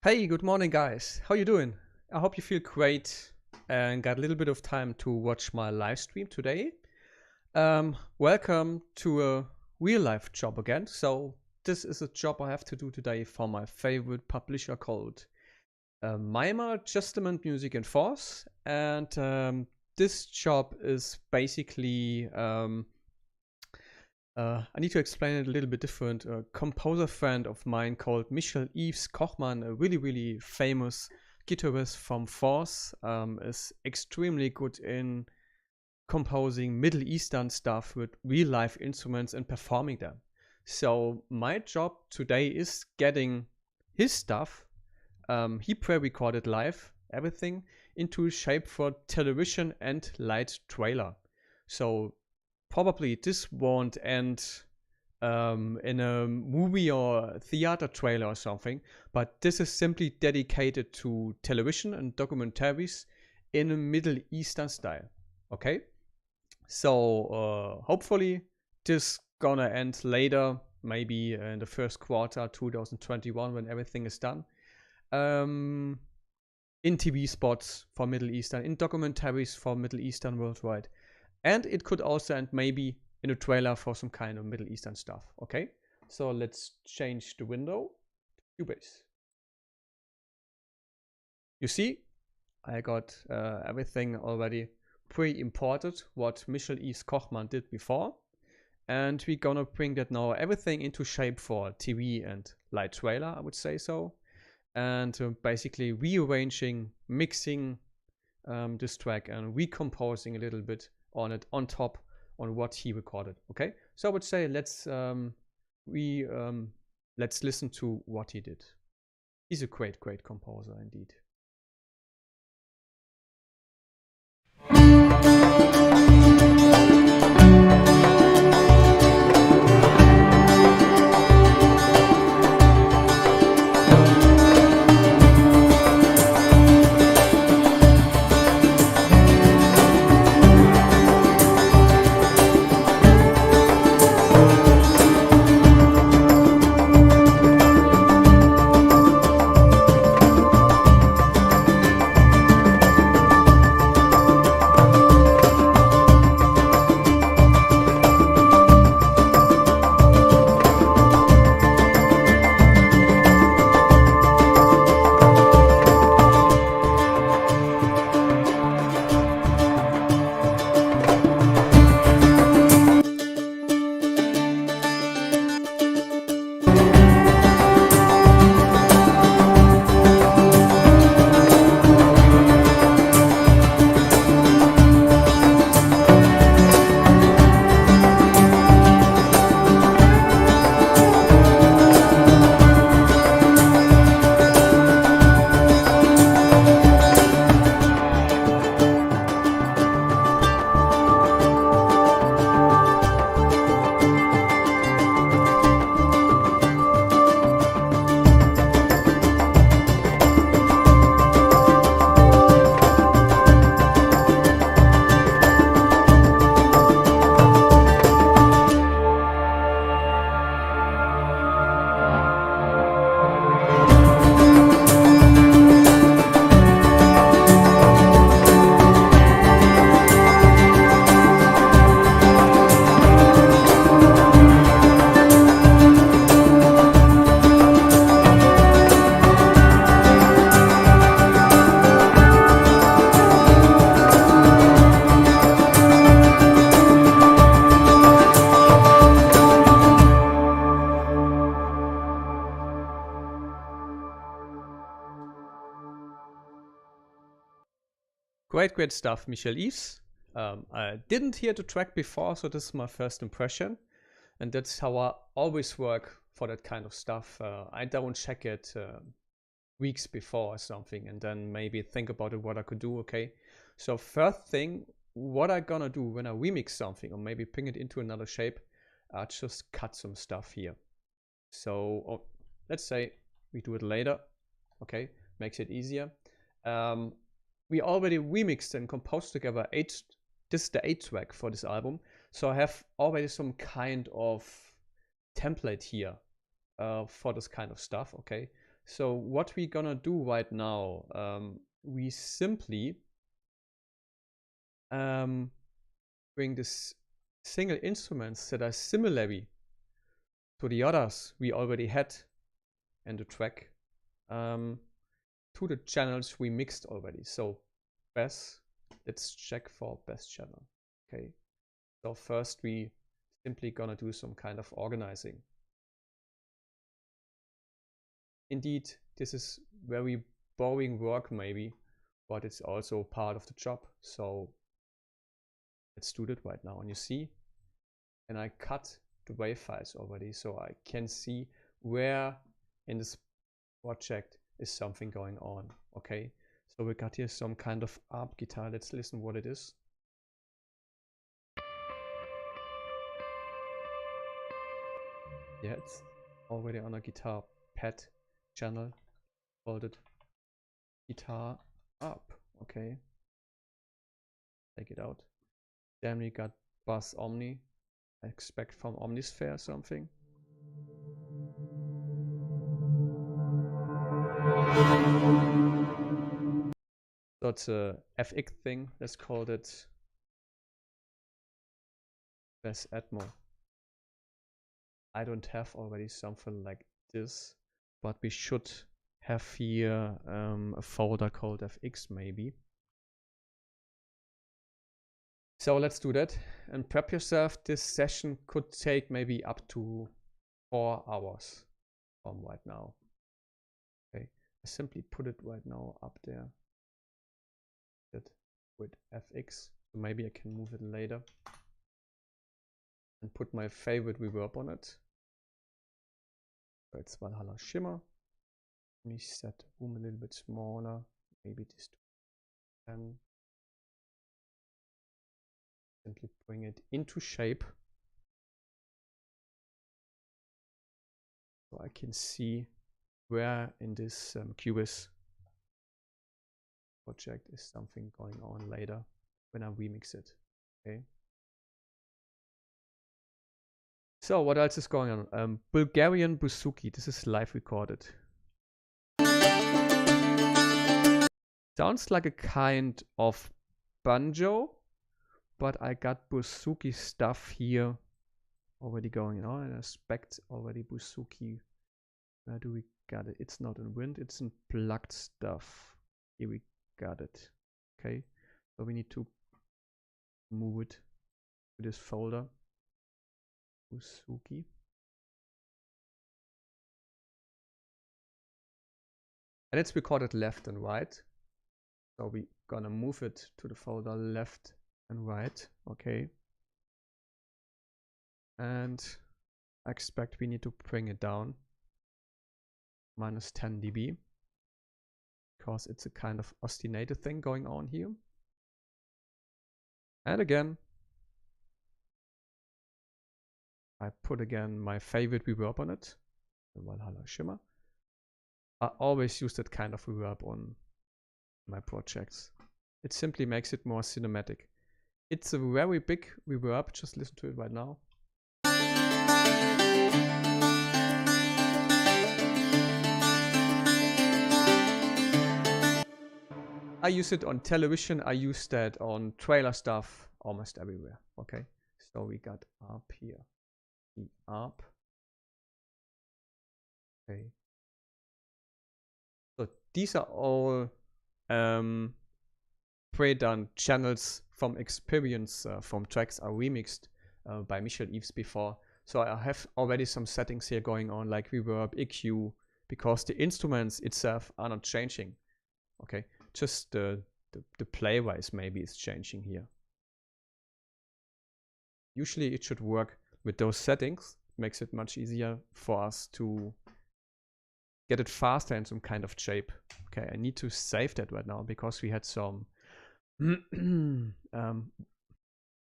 Hey, good morning, guys. How you doing? I hope you feel great and got a little bit of time to watch my live stream today. Welcome to a real life job again. So this is a job I have to do today for my favorite publisher called Mima Justament Music and Force. And this job is basically I need to explain it a little bit different. A composer friend of mine called Michel-Yves Kochmann, a really famous guitarist from Force, is extremely good in composing Middle Eastern stuff with real life instruments and performing them. So my job today is getting his stuff, he pre-recorded live, everything, into shape for television and light trailer. So probably this won't end in a movie or theater trailer or something, but this is simply dedicated to television and documentaries in a Middle Eastern style. Okay, so hopefully this gonna end later, maybe in the first quarter 2021 when everything is done. In TV spots for Middle Eastern, in documentaries for Middle Eastern worldwide. And it could also end maybe in a trailer for some kind of Middle Eastern stuff. Okay, so let's change the window to Cubase. You see, I got everything already pre-imported, what Michel-Yves Kochmann did before. And we're gonna bring that now everything into shape for TV and light trailer, I would say so. And basically rearranging, mixing this track and recomposing a little bit on it on top on what he recorded. Okay, so I would say let's listen to what he did. He's a great composer indeed. Great stuff, Michel-Yves. I didn't hear the track before, so this is my first impression. And that's how I always work for that kind of stuff. I don't check it weeks before or something and then maybe think about it, what I could do, okay? So first thing, what I'm gonna do when I remix something or maybe bring it into another shape, I just cut some stuff here. So let's say we do it later, okay? Makes it easier. We already remixed and composed together this is the 8 track for this album. So I have already some kind of template here for this kind of stuff, okay? So what we're gonna do right now, we simply bring this single instruments that are similarly to the others we already had in the track to the channels we mixed already. So bass, let's check for bass channel. Okay, so first we simply gonna do some kind of organizing. Indeed, this is very boring work maybe, but it's also part of the job. So let's do that right now. And you see, and I cut the wave files already, so I can see where in this project is something going on. Okay, so we got here some kind of ARP guitar. Let's listen what it is. Yeah, it's already on a guitar pad channel, called it guitar ARP. Okay, take it out. Then we got bass omni. I expect from Omnisphere something. So it's a FX thing. Let's call it Bass Atmo. I don't have already something like this, but we should have here a folder called FX maybe. So let's do that and prep yourself. This session could take maybe up to 4 hours from right now. Okay, I simply put it right now up there with FX. So maybe I can move it later and put my favorite reverb on it. So it's Valhalla Shimmer. Let me set the room a little bit smaller. Maybe this to 10. Simply bring it into shape so I can see where in this Cubase project is something going on later when I remix it. Okay. So what else is going on? Bulgarian Bouzouki. This is live recorded. Sounds like a kind of banjo, but I got Bouzouki stuff here already going on, and I expect already Bouzouki. Where do we got it? It's not in wind, it's in plugged stuff. Here we got it. Okay, so we need to move it to this folder. Bouzouki. And it's recorded left and right. So we're gonna move it to the folder left and right. Okay. And I expect we need to bring it down minus 10 dB because it's a kind of ostinated thing going on here. And again, I put again my favorite reverb on it, the Valhalla Shimmer. I always use that kind of reverb on my projects. It simply makes it more cinematic. It's a very big reverb, just listen to it right now. I use it on television, I use that on trailer stuff, almost everywhere. Okay, so we got ARP here. The ARP. Okay. So these are all pre-done channels from experience from tracks are remixed by Michel Eves before. So I have already some settings here going on like reverb, EQ, because the instruments itself are not changing. Okay, just the play-wise maybe is changing here. Usually it should work with those settings. Makes it much easier for us to get it faster in some kind of shape. Okay, I need to save that right now because we had some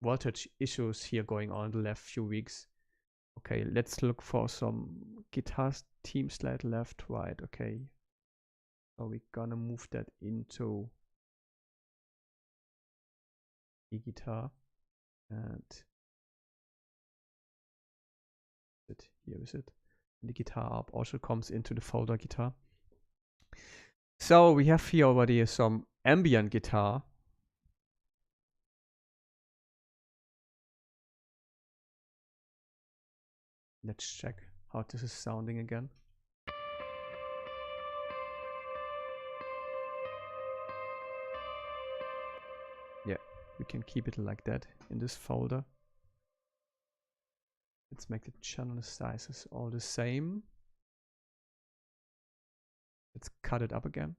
voltage issues here going on the last few weeks. Okay, let's look for some guitar team slide left, right. Okay, so we're gonna move that into the guitar and here is it. And the guitar ARP also comes into the folder guitar. So we have here already some ambient guitar. Let's check how this is sounding again. Yeah, we can keep it like that in this folder. Let's make the channel sizes all the same. Let's cut it up again.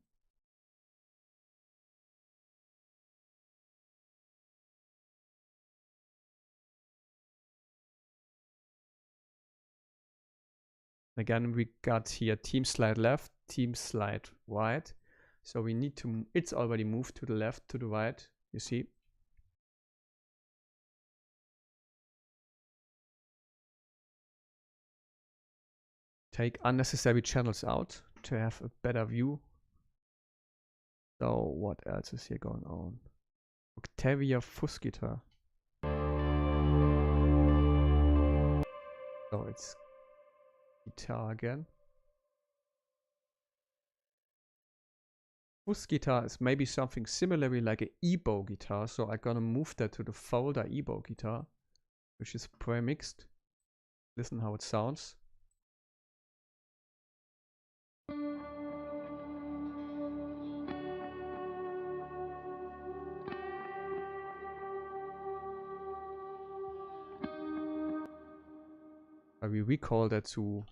Again, we got here team slide left, team slide right. So we need to, it's already moved to the left, to the right, you see. Take unnecessary channels out to have a better view. So what else is here going on? Octavia fuzz guitar. So it's guitar again. Fuzz guitar is maybe something similarly like an E-bow guitar, so I'm gonna move that to the folder E-bow guitar, which is pre-mixed. Listen how it sounds. We recall that to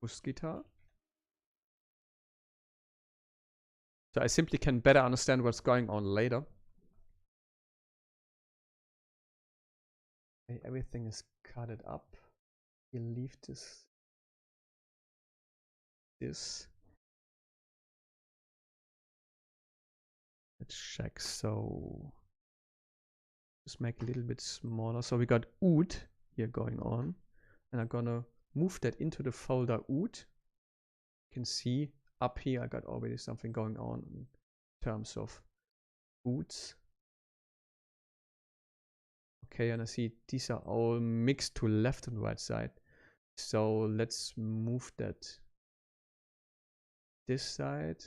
fuzz guitar. So I simply can better understand what's going on later. Okay, everything is cutted up. We leave this. Let's check. So just make a little bit smaller. So we got oud here going on, and I'm gonna move that into the folder oud. You can see up here I got already something going on in terms of ouds. Okay, and I see these are all mixed to left and right side. So let's move that this side,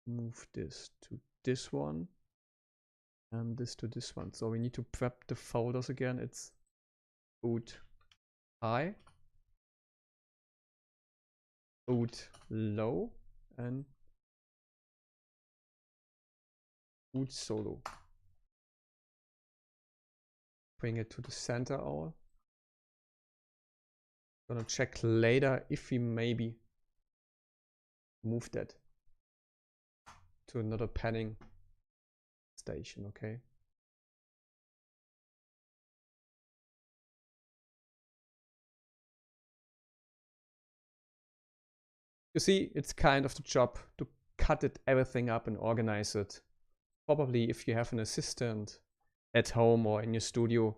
move this to this one, and this to this one. So we need to prep the folders again. It's oud high, oud low, and oud solo. Bring it to the center all. Gonna check later if we maybe move that to another panning station, okay? You see, it's kind of the job to cut it everything up and organize it. Probably if you have an assistant at home or in your studio,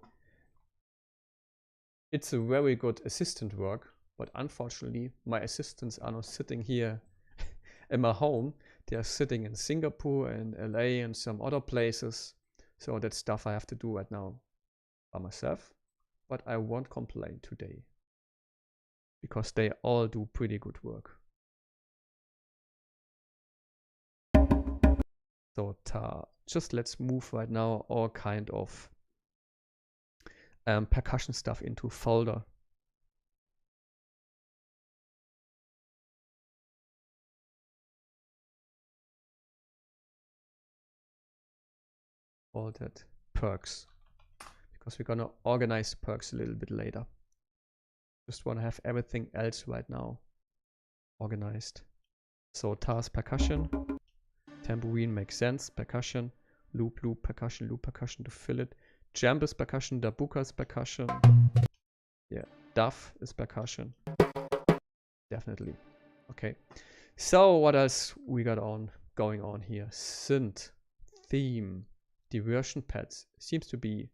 it's a very good assistant work, but unfortunately my assistants are not sitting here in my home. They are sitting in Singapore and LA and some other places. So that's stuff I have to do right now by myself, but I won't complain today because they all do pretty good work. So just let's move right now all kind of percussion stuff into folder. All that perks, because we're gonna organize the perks a little bit later. Just want to have everything else right now organized. So task percussion, tambourine makes sense, percussion, loop, percussion to fill it. Jamb is percussion, darbuka is percussion. Yeah, duff is percussion. Definitely. Okay. So what else we got going on here? Synth, theme, diversion pads. Seems to be.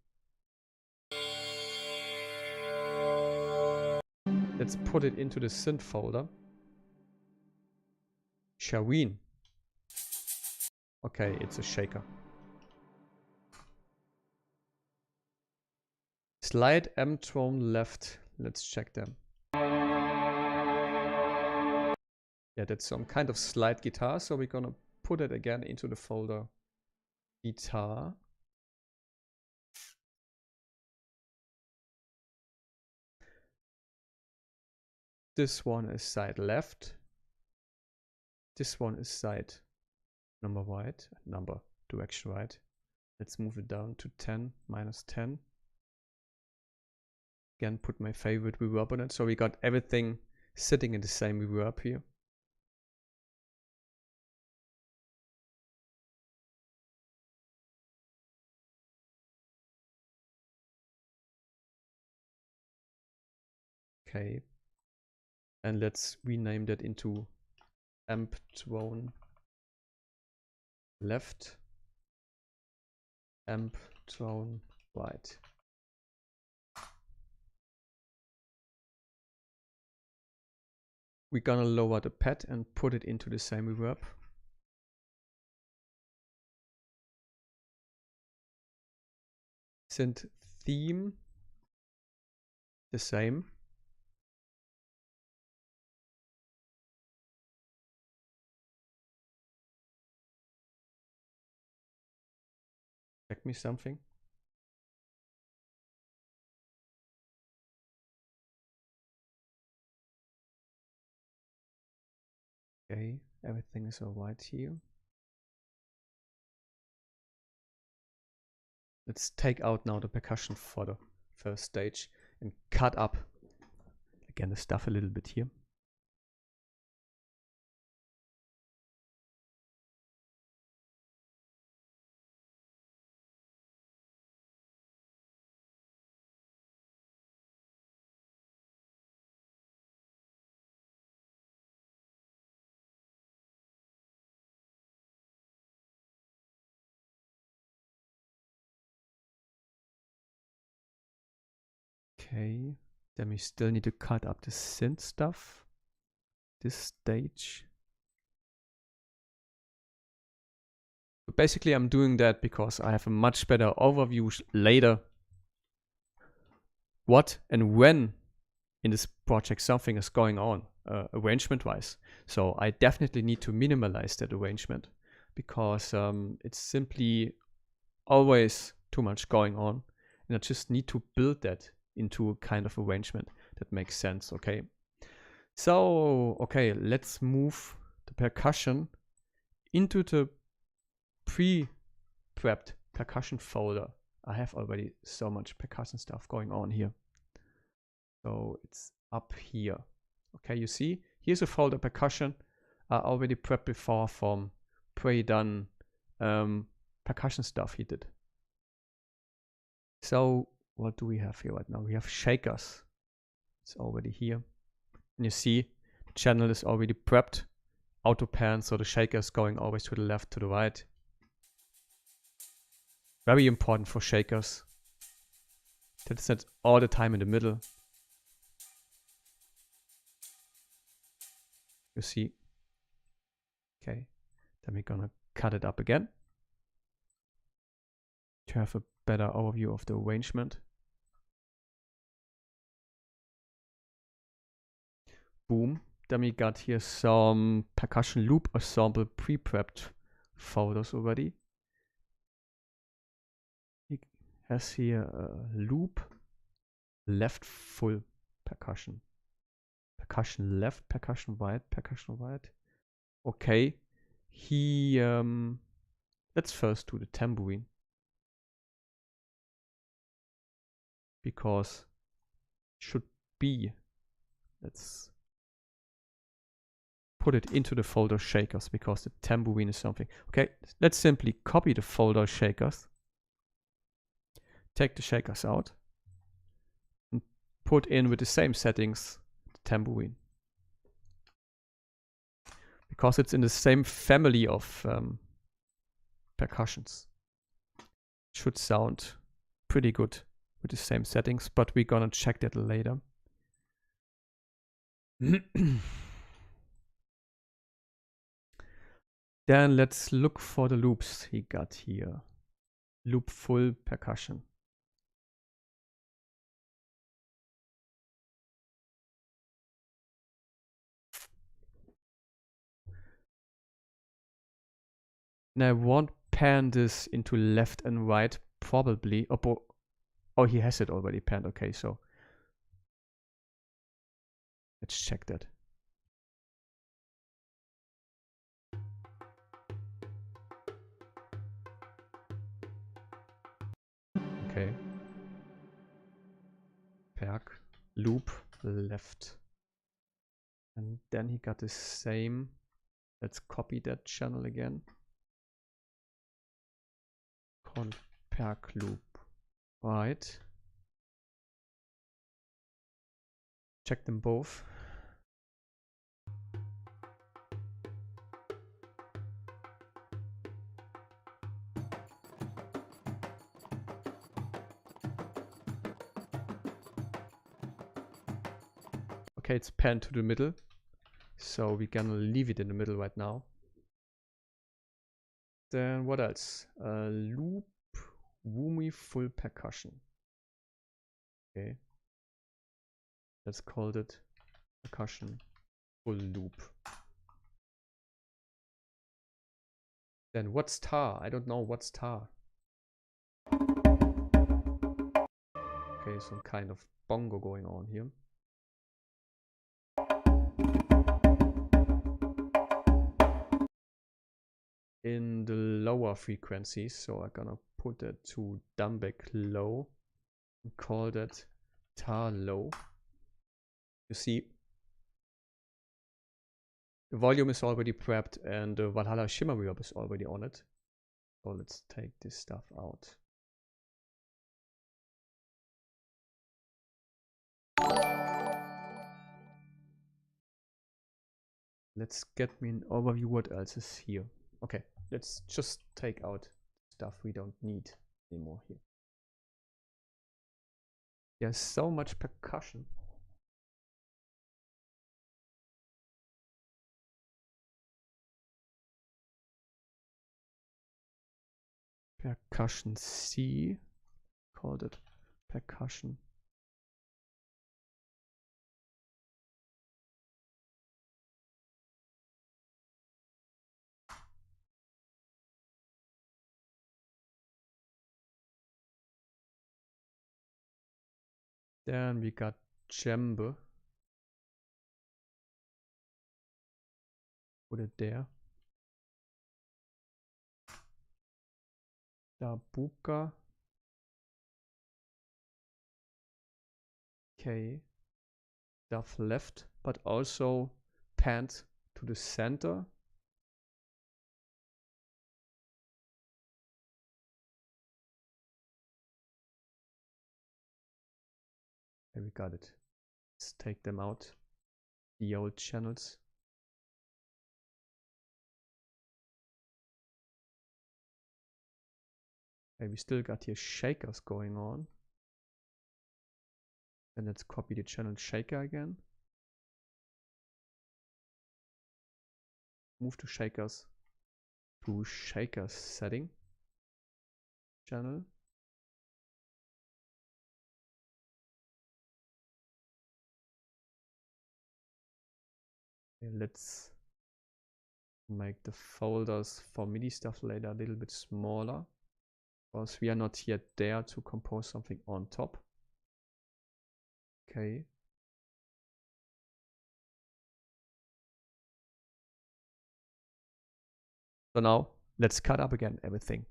Let's put it into the synth folder. Shaween. Okay, it's a shaker. Slide M-tone left. Let's check them. Yeah, that's some kind of slide guitar. So we're gonna put it again into the folder guitar. This one is side left. This one is side number right, number direction right. Let's move it down to 10, -10. Again, put my favorite reverb on it. So we got everything sitting in the same reverb here. Okay. And let's rename that into amp drone left, amp drone right. We're gonna lower the pad and put it into the same reverb. Synth theme, the same. Check me something. Okay, everything is all right here. Let's take out now the percussion for the first stage and cut up again the stuff a little bit here. Okay, then we still need to cut up the synth stuff. This stage. Basically, I'm doing that because I have a much better overview later what and when in this project something is going on arrangement wise. So I definitely need to minimalize that arrangement because it's simply always too much going on, and I just need to build that into a kind of arrangement that makes sense. Okay, so okay, let's move the percussion into the pre-prepped percussion folder. I have already so much percussion stuff going on here. So it's up here. Okay, you see, here's a folder percussion. I already prepped before from pre-done percussion stuff he did. So what do we have here right now? We have shakers. It's already here. And you see the channel is already prepped. Auto pan, so the shaker is going always to the left, to the right. Very important for shakers. That is not all the time in the middle. You see. Okay, then we're gonna cut it up again to have a better overview of the arrangement. Boom. Then we got here some percussion loop ensemble pre-prepped folders already. It has here a loop, left full percussion. Percussion left, percussion right, percussion right. Okay. Let's first do the tambourine. Because it should be, let's put it into the folder shakers because the tambourine is something. Okay, let's simply copy the folder shakers, take the shakers out, and put in with the same settings the tambourine. Because it's in the same family of percussions. It should sound pretty good with the same settings, but we're gonna check that later. Then let's look for the loops he got here. Loop full percussion. And I won't pan this into left and right, probably. Oh, he has it already panned. Okay, so let's check that. Okay. Perk, loop, left. And then he got the same. Let's copy that channel again. Conf perk loop. Right. Check them both. Okay, it's panned to the middle. So we're gonna leave it in the middle right now. Then what else? Loop, Woomy full percussion. Okay. Let's call it percussion full loop. Then what's tar? I don't know what's tar. Okay, some kind of bongo going on here. In the lower frequencies, so I'm gonna put that to Dumbeck low and call that tar low. You see, the volume is already prepped and the Valhalla Shimmer Reverb is already on it. So let's take this stuff out. Let's get me an overview what else is here. Okay, let's just take out stuff we don't need anymore here. There's so much percussion. Percussion C, called it percussion. Then we got djembe. Put it there. Darbuka. Okay. Stuff left, but also panned to the center. Okay, we got it. Let's take them out. The old channels. Okay, we still got here shakers going on. And let's copy the channel shaker again. Move to shakers. To shakers setting. Channel. Okay, let's make the folders for MIDI stuff later a little bit smaller. Because we are not yet there to compose something on top. Okay. So now let's cut up again everything.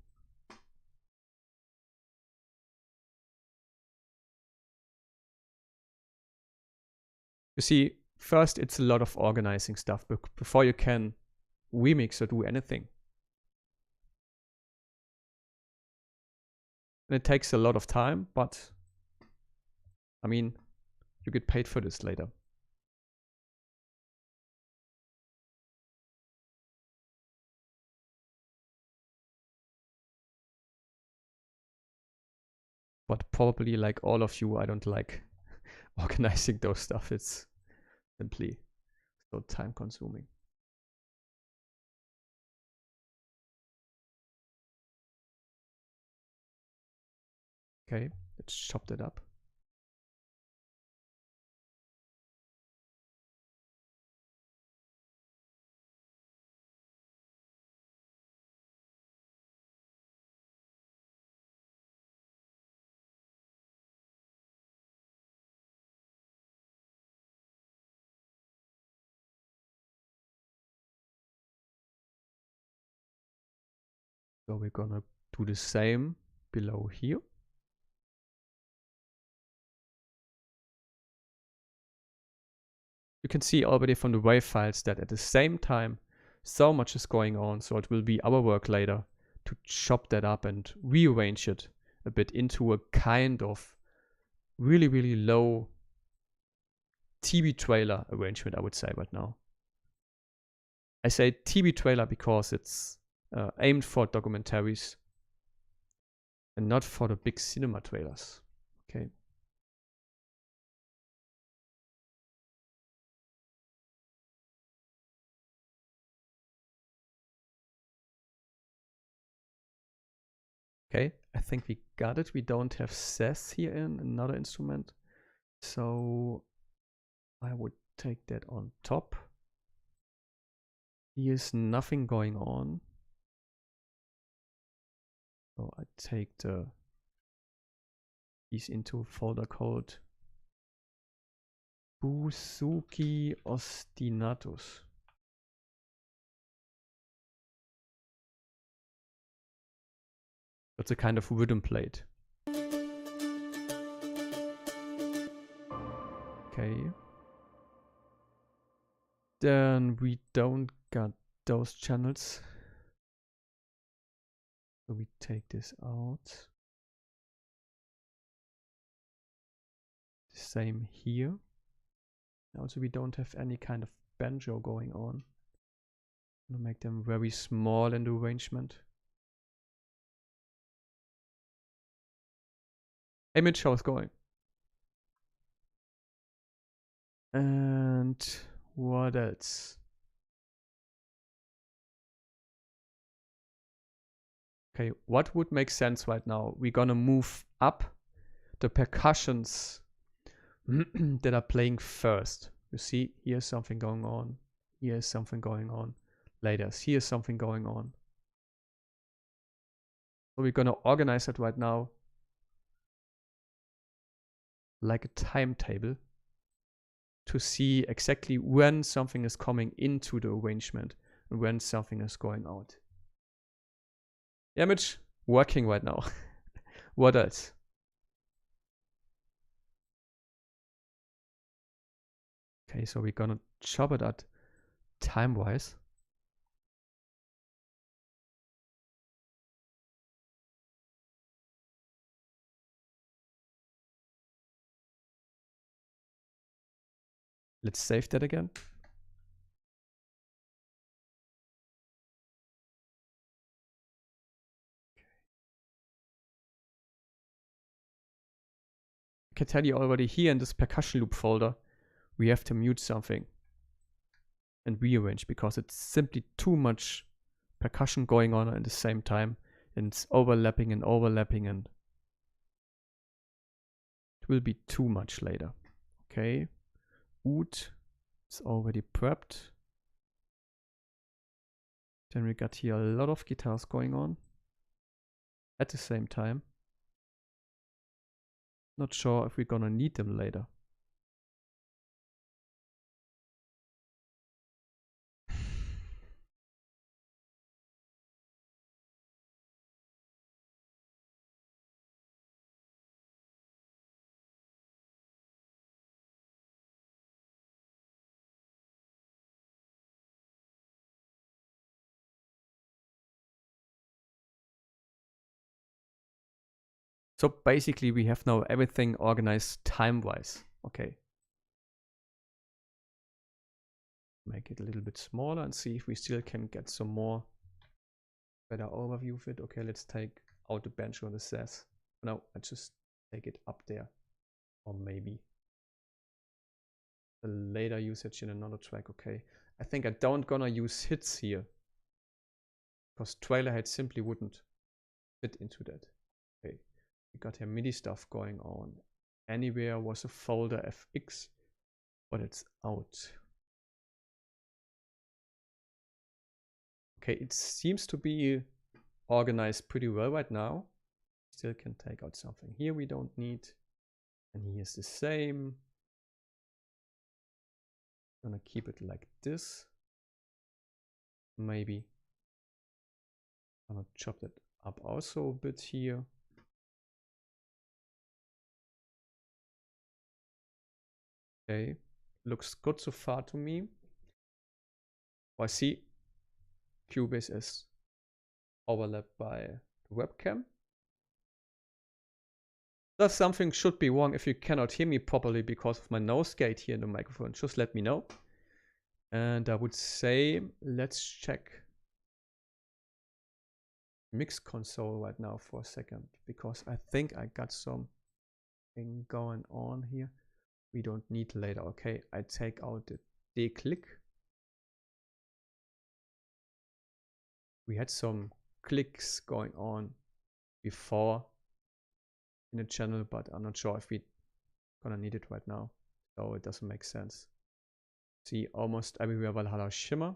You see, first it's a lot of organizing stuff before you can remix or do anything. And it takes a lot of time, but I mean, you get paid for this later. But probably like all of you, I don't like organizing those stuff. It's simply so time consuming. Okay, let's chop that up. So we're gonna do the same below here. You can see already from the WAV files that at the same time so much is going on, so it will be our work later to chop that up and rearrange it a bit into a kind of really, really low TV trailer arrangement, I would say right now. I say TV trailer because it's aimed for documentaries and not for the big cinema trailers. Okay. Okay, I think we got it. We don't have SES here in another instrument. So I would take that on top. Here's nothing going on. So I take these into a folder called Busuki ostinatus. That's a kind of rhythm plate. Okay. Then we don't got those channels. So we take this out. Same here. Also, we don't have any kind of banjo going on. I'm gonna make them very small in the arrangement. Image, how's going? And what else? Okay, what would make sense right now? We're gonna move up the percussions that are playing first. You see, here's something going on. Here's something going on. Later, here's something going on. So we're gonna organize it right now like a timetable to see exactly when something is coming into the arrangement and when something is going out. Image working right now. What else? Okay, so we're gonna chop it at time-wise. Let's save that again. I can tell you already here in this percussion loop folder, we have to mute something and rearrange because it's simply too much percussion going on at the same time, and it's overlapping and overlapping, and it will be too much later. Okay, oud is already prepped. Then we got here a lot of guitars going on at the same time. Not sure if we're gonna need them later. So basically we have now everything organized time-wise. Okay. Make it a little bit smaller and see if we still can get some more better overview of it. Okay, let's take out the banjo and the sass. No, I just take it up there. Or maybe the later usage in another track. Okay, I think I don't gonna use hits here because trailer head simply wouldn't fit into that. Okay, we got here MIDI stuff going on. Anywhere was a folder FX, but it's out. Okay, it seems to be organized pretty well right now. Still can take out something here we don't need. And here's the same. I'm gonna keep it like this. Maybe. I'm gonna chop that up also a bit here. Okay, looks good so far to me. I see Cubase is overlapped by the webcam. Thus something should be wrong if you cannot hear me properly because of my nose gate here in the microphone. Just let me know. And I would say, let's check mix console right now for a second, because I think I got something going on here. We don't need later. Okay, I take out the D-click. We had some clicks going on before in the channel, but I'm not sure if we're gonna need it right now. So it doesn't make sense. See, almost everywhere Valhalla shimmer.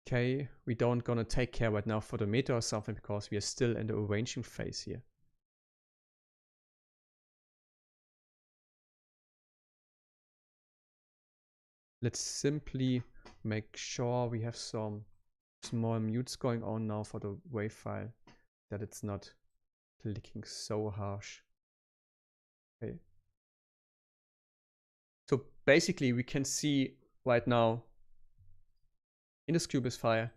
Okay, we don't gonna take care right now for the meta or something because we are still in the arranging phase here. Let's simply make sure we have some small mutes going on now for the WAV file, that it's not clicking so harsh. Okay. So basically we can see right now in this Cubase file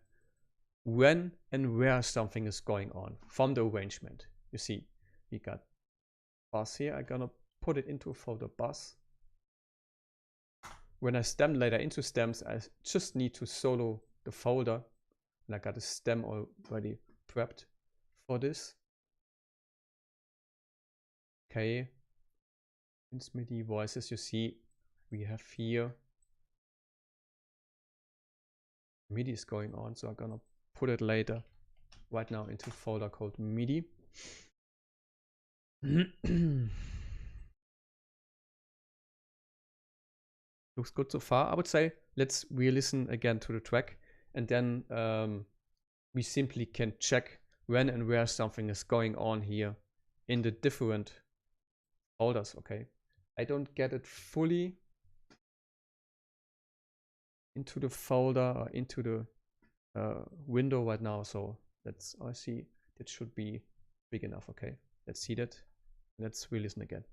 when and where something is going on from the arrangement. You see, we got bus here. I'm gonna put it into a folder bus. When I stem later into stems, I just need to solo the folder, and I got a stem already prepped for this. Okay, in MIDI voices, you see we have here MIDI is going on, so I'm gonna put it later right now into a folder called MIDI. Looks good so far. I would say let's re-listen again to the track, and then we simply can check when and where something is going on here in the different folders. Okay, I don't get it fully into the folder or into the window right now, so that's, I see it should be big enough. Okay, let's see that. Let's re-listen again.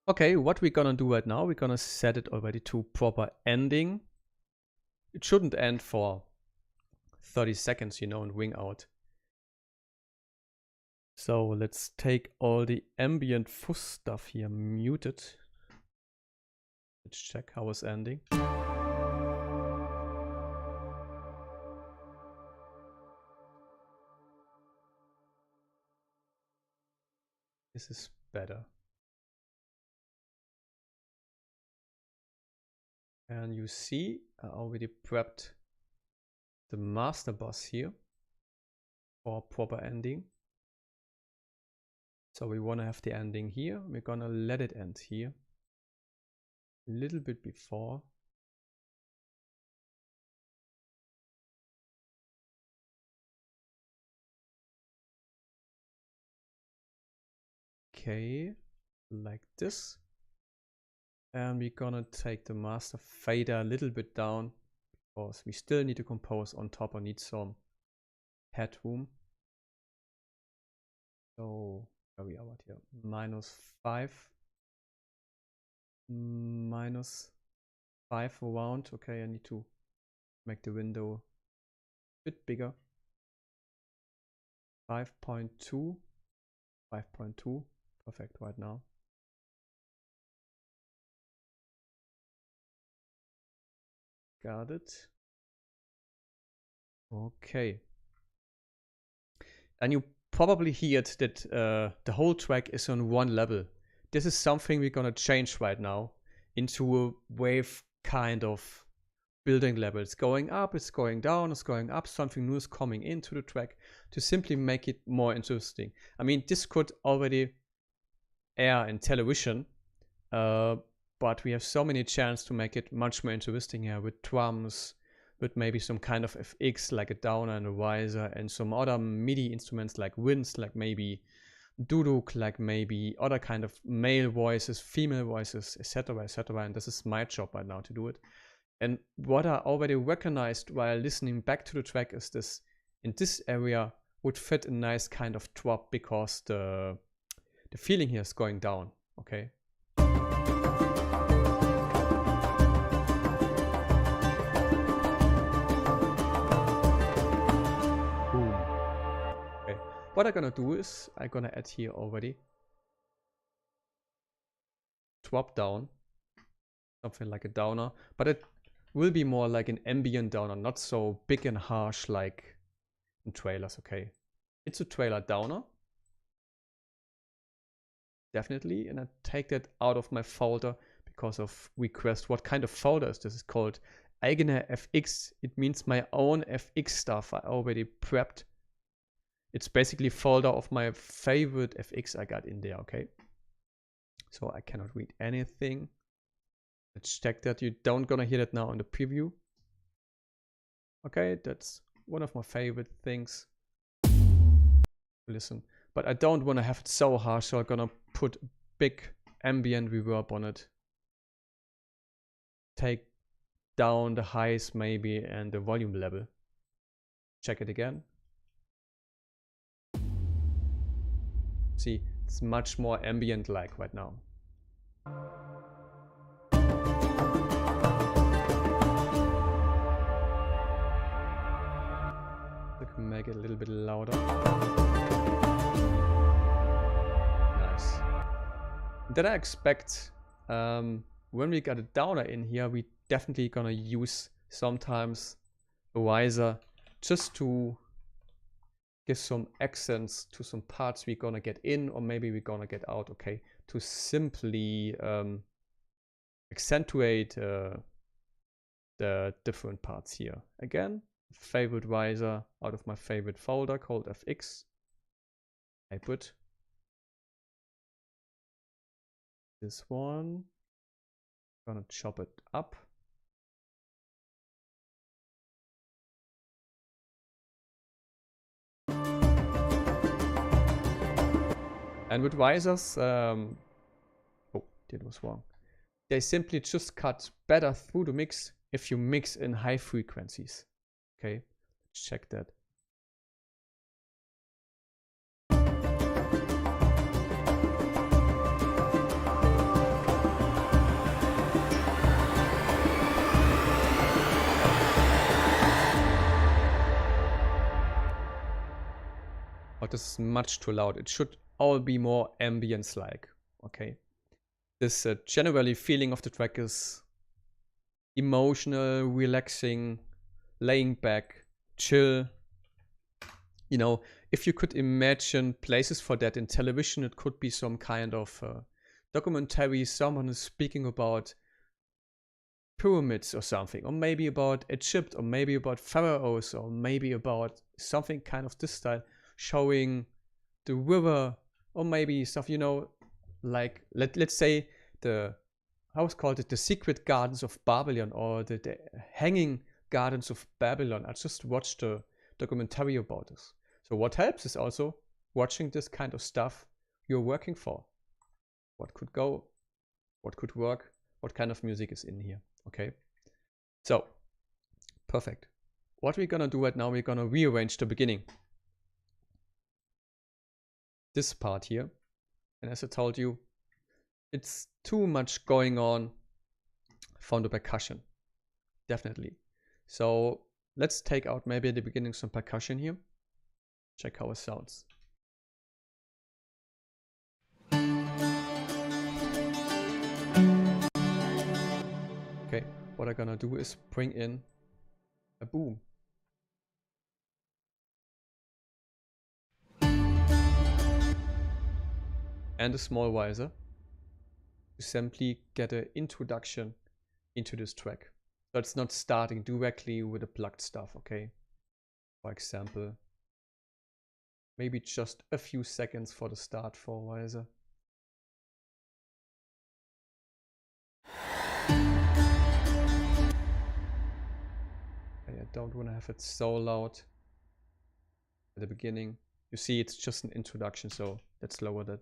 Okay, what we're gonna do right now, we're gonna set it already to proper ending. it shouldn't end for 30 seconds, you know, and wing out. So let's take all the ambient fuzz stuff here muted. Let's check how it's ending. This is better. And you see, I already prepped the master bus here for proper ending. So we want to have the ending here. We're gonna let it end here. A little bit before. Okay, like this. And we're gonna take the master fader a little bit down because we still need to compose on top. I need some headroom. So where we are at here? -5. -5 around. Okay, I need to make the window a bit bigger. 5.2. 5.2. Perfect right now. Got it. Okay. And you probably heard that the whole track is on one level. This is something we're gonna change right now into a wave kind of building level. It's going up, it's going down, it's going up, something new is coming into the track to simply make it more interesting. I mean, this could already air in television, but we have so many chances to make it much more interesting here with drums, with maybe some kind of FX like a downer and a riser, and some other MIDI instruments like winds, like maybe duduk, like maybe other kind of male voices, female voices, etc., etc. And this is my job right now to do it. And what I already recognized while listening back to the track is this, in this area would fit a nice kind of drop because the feeling here is going down, okay? Boom. Okay. What I'm gonna do is I'm gonna add here already drop down, something like a downer, but it will be more like an ambient downer, not so big and harsh like in trailers, okay? It's a trailer downer. Definitely, and I take that out of my folder because of request. What kind of folder is this? It's called eigene FX. It means my own FX stuff I already prepped. It's basically a folder of my favorite FX I got in there, okay? So I cannot read anything. Let's check that. You don't gonna hear that now in the preview. Okay, that's one of my favorite things. Listen. But I don't want to have it so harsh, so I'm gonna put big ambient reverb on it. Take down the highs maybe and the volume level. Check it again. See, it's much more ambient-like right now. I can make it a little bit louder. Nice. Then I expect when we got a downer in here, we definitely gonna use sometimes a riser just to give some accents to some parts we're gonna get in, or maybe we're gonna get out, okay? To simply accentuate the different parts here. Again, favorite riser out of my favorite folder called FX. I put this one. Gonna chop it up. And with risers, oh, that was wrong. They simply just cut better through the mix if you mix in high frequencies. Okay, let's check that. this is much too loud. It should all be more ambience-like, okay? This generally feeling of the track is emotional, relaxing, laying back, chill. You know, if you could imagine places for that in television, it could be some kind of documentary. Someone is speaking about pyramids or something, or maybe about Egypt, or maybe about pharaohs, or maybe about something kind of this style, showing the river, or maybe stuff, you know, like let's say the, how was called it, the secret gardens of Babylon, or the hanging gardens of Babylon. I just watched a documentary about this. So what helps is also watching this kind of stuff you're working for. What could go, what could work, what kind of music is in here, okay? So, perfect. What we're gonna do right now, we're gonna rearrange the beginning. This part here, and as I told you, it's too much going on from the percussion, definitely. So let's take out maybe at the beginning some percussion here. Check how it sounds. Okay, what I'm gonna do is bring in a boom. And a small riser to simply get an introduction into this track. So it's not starting directly with the plugged stuff, okay? For example, maybe just a few seconds for the start for a riser. I don't want to have it so loud at the beginning. You see, it's just an introduction, so let's lower that.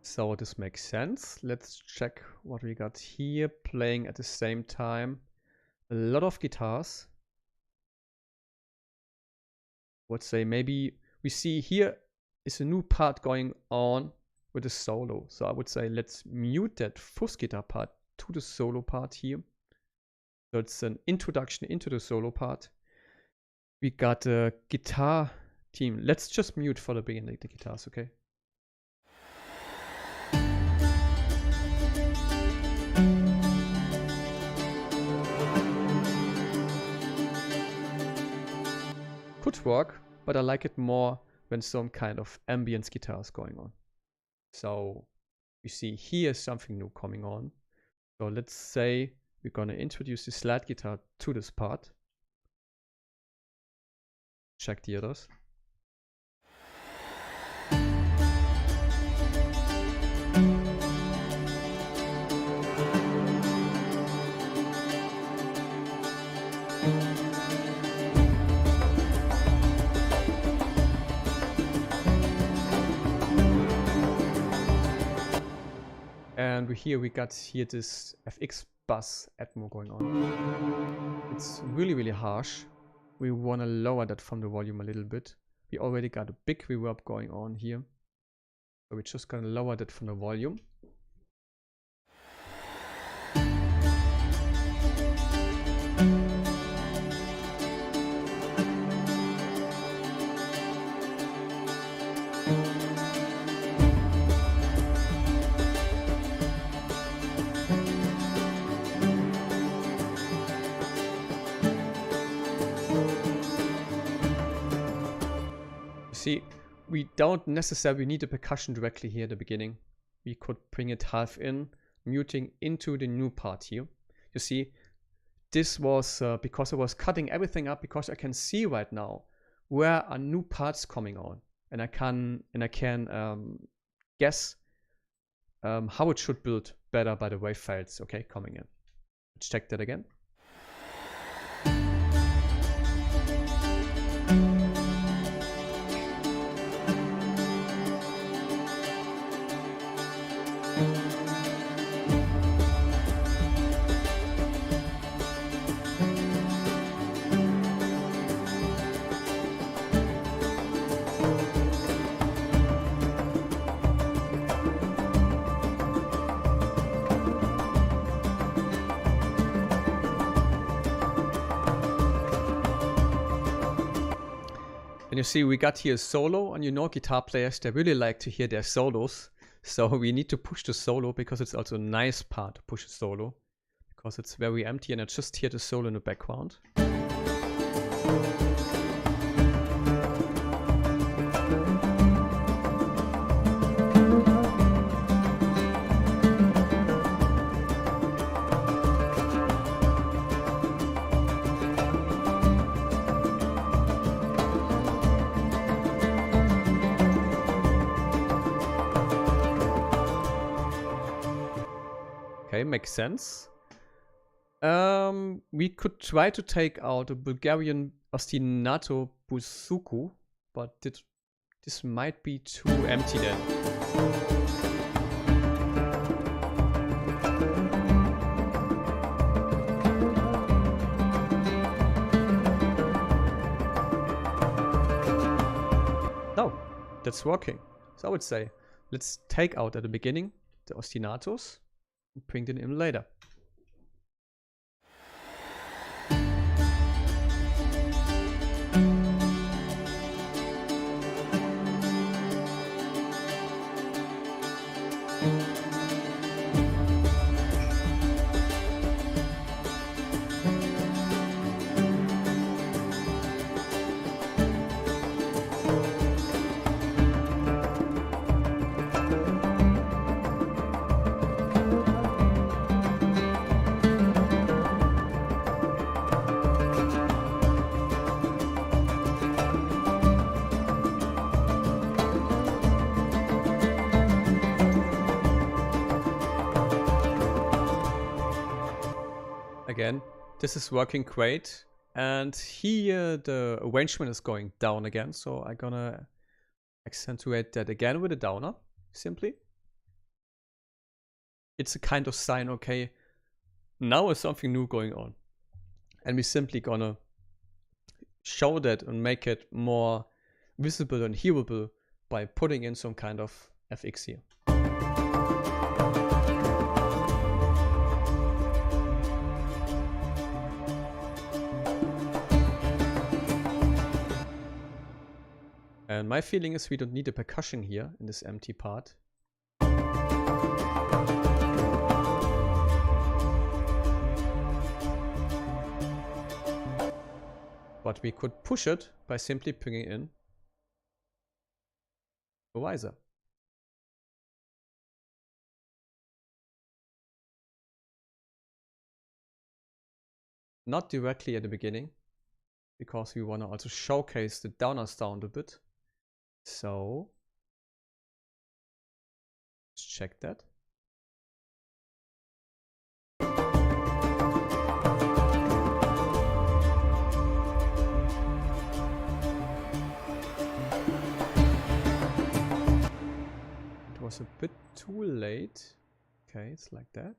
So this makes sense. Let's check what we got here playing at the same time. A lot of guitars. Would say maybe we see here is a new part going on with a solo. So I would say let's mute that fuzz guitar part to the solo part here. So it's an introduction into the solo part. We got a guitar team. Let's just mute for the beginning the guitars, okay? Could work, but I like it more when some kind of ambience guitar is going on. So you see here something new coming on. So let's say we're gonna introduce the slide guitar to this part. Check the others. And here we got this FX bass Atmo going on. It's really, really harsh. We want to lower that from the volume a little bit. We already got a big reverb going on here. So we're just gonna lower that from the volume. See, we don't necessarily need the percussion directly here at the beginning. We could bring it half in, muting into the new part here. You see, this was because I was cutting everything up, because I can see right now where are new parts coming on, and I can guess how it should build better by the wave files, okay, coming in. Let's check that again. And you see we got here a solo, and you know guitar players, they really like to hear their solos. So we need to push the solo because it's also a nice part to push a solo. Because it's very empty and I just hear the solo in the background. Okay, makes sense. We could try to take out a Bulgarian ostinato busuku, but this might be too empty then. No, that's working. So I would say, let's take out at the beginning the ostinatos and bring them in later. Again, this is working great, and here the arrangement is going down again, so I'm gonna accentuate that again with a downer, simply. It's a kind of sign, okay, now is something new going on. And we're simply gonna show that and make it more visible and hearable by putting in some kind of FX here. And my feeling is we don't need a percussion here in this empty part. But we could push it by simply bringing in a riser. Not directly at the beginning, because we want to also showcase the downer sound a bit. So let's check that. It was a bit too late. Okay, it's like that.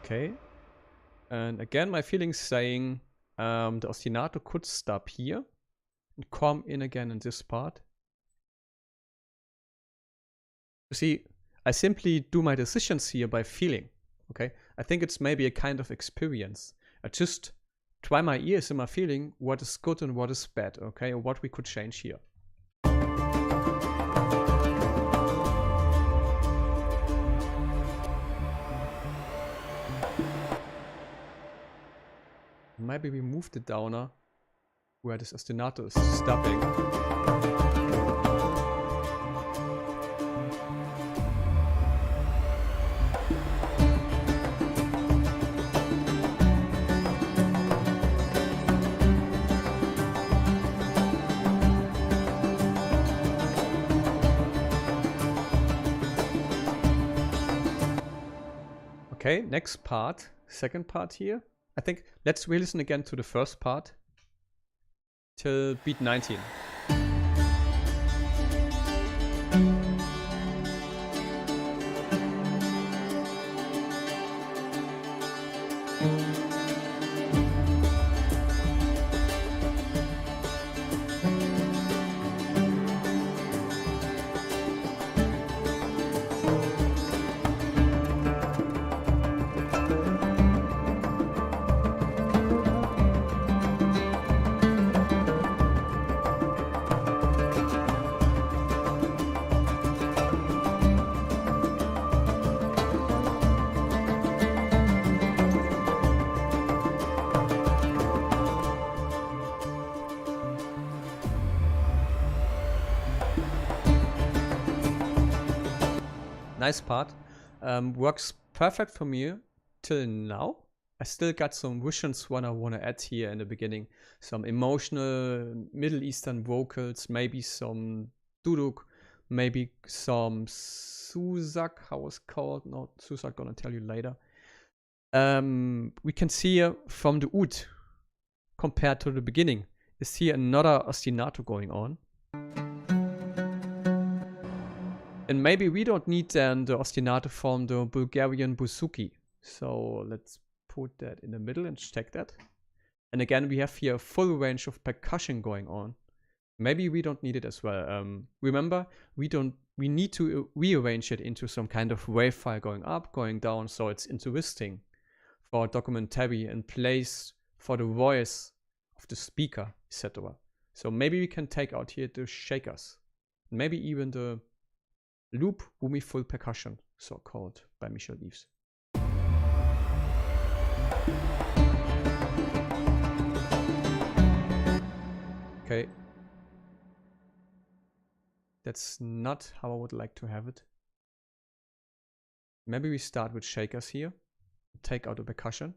Okay. And again, my feeling's saying the ostinato could stop here and come in again in this part. You see, I simply do my decisions here by feeling, okay? I think it's maybe a kind of experience. I just try my ears and my feeling what is good and what is bad, okay? Or what we could change here. Maybe we move the downer where this ostinato is stopping. Okay, next part, second part here. I think let's re-listen again to the first part till beat 19. Nice part. Works perfect for me till now. I still got some visions what I want to add here in the beginning. Some emotional Middle Eastern vocals, maybe some duduk, maybe some Susak, how it's called. No, Susak, gonna tell you later. We can see here from the oud compared to the beginning is here another ostinato going on. And maybe we don't need then the ostinato from the Bulgarian buzuki. So let's put that in the middle and check that. And again, we have here a full range of percussion going on. Maybe we don't need it as well. Remember, we need to rearrange it into some kind of wave file going up, going down, so it's interesting for documentary and place for the voice of the speaker, etc. So maybe we can take out here the shakers, maybe even the loop boomy full percussion, so called by Michel Yves. Okay. That's not how I would like to have it. Maybe we start with shakers here. Take out the percussion.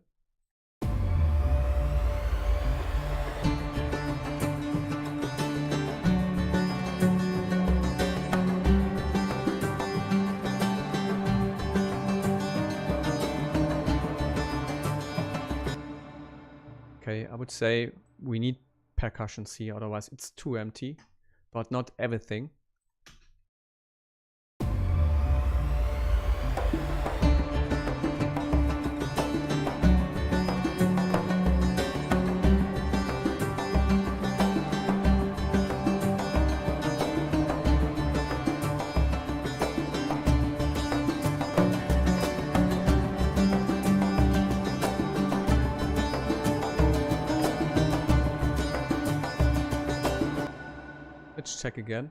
Okay, I would say we need percussions here, otherwise it's too empty, but not everything. Let's check again.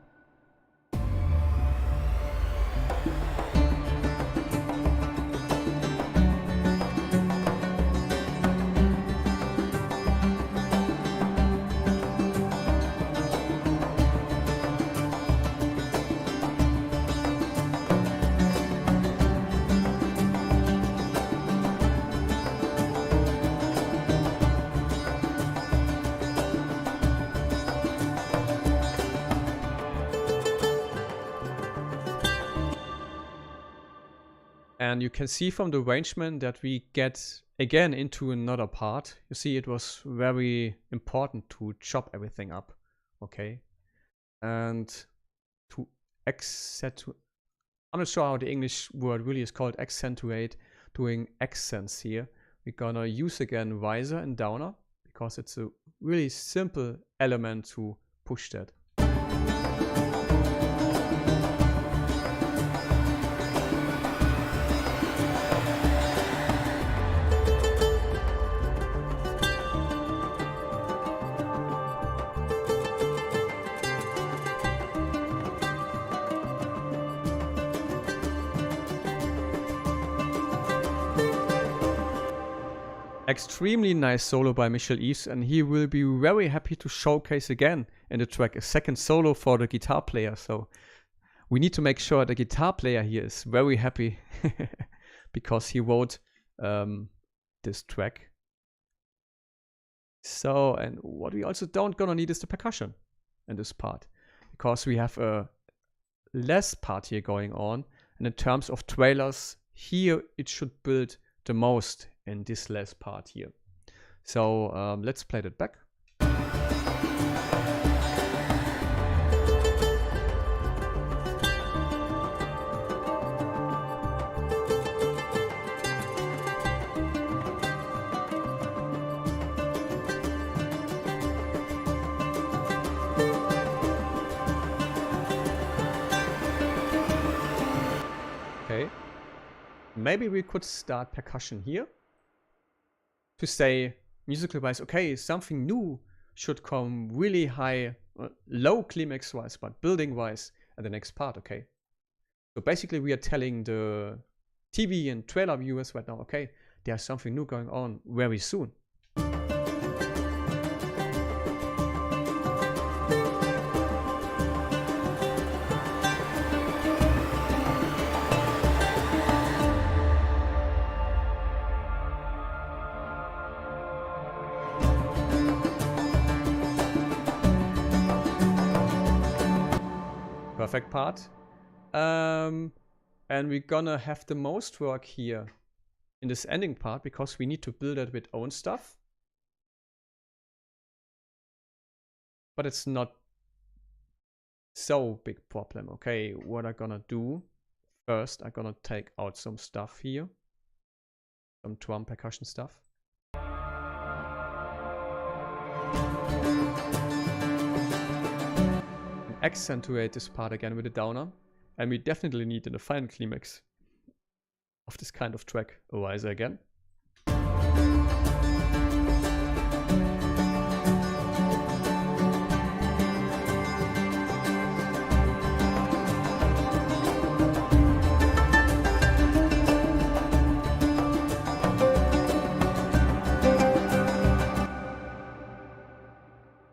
And you can see from the arrangement that we get again into another part. You see, it was very important to chop everything up. Okay. And to accentuate, I'm not sure how the English word really is called, accentuate, doing accents here. We're gonna use again riser and downer because it's a really simple element to push that. Extremely nice solo by Michel Yves, and he will be very happy to showcase again in the track a second solo for the guitar player. So we need to make sure the guitar player here is very happy because he wrote this track. So, and what we also don't gonna need is the percussion in this part, because we have a less part here going on, and in terms of trailers, here it should build the most in this last part here. So let's play that back. Okay, maybe we could start percussion here to say musical wise, okay, something new should come really high, low climax wise, but building wise at the next part. Okay, so basically we are telling the TV and trailer viewers right now, okay, there's something new going on very soon. perfect part. And we're gonna have the most work here in this ending part because we need to build it with own stuff. But it's not so big problem. Okay, what I'm gonna do first, I'm gonna take out some stuff here, some drum percussion stuff. And accentuate this part again with a downer, and we definitely need in the final climax of this kind of track a riser again.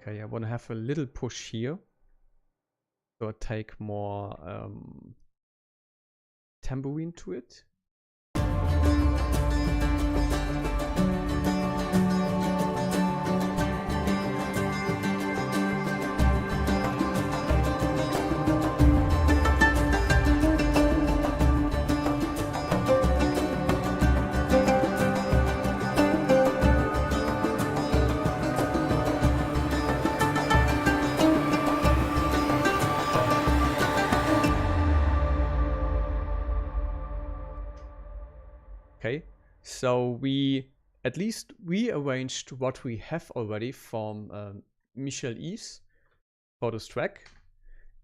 Okay, I want to have a little push here, so I take more tambourine to it. Okay, so we at least rearranged what we have already from Michel Eves for this track,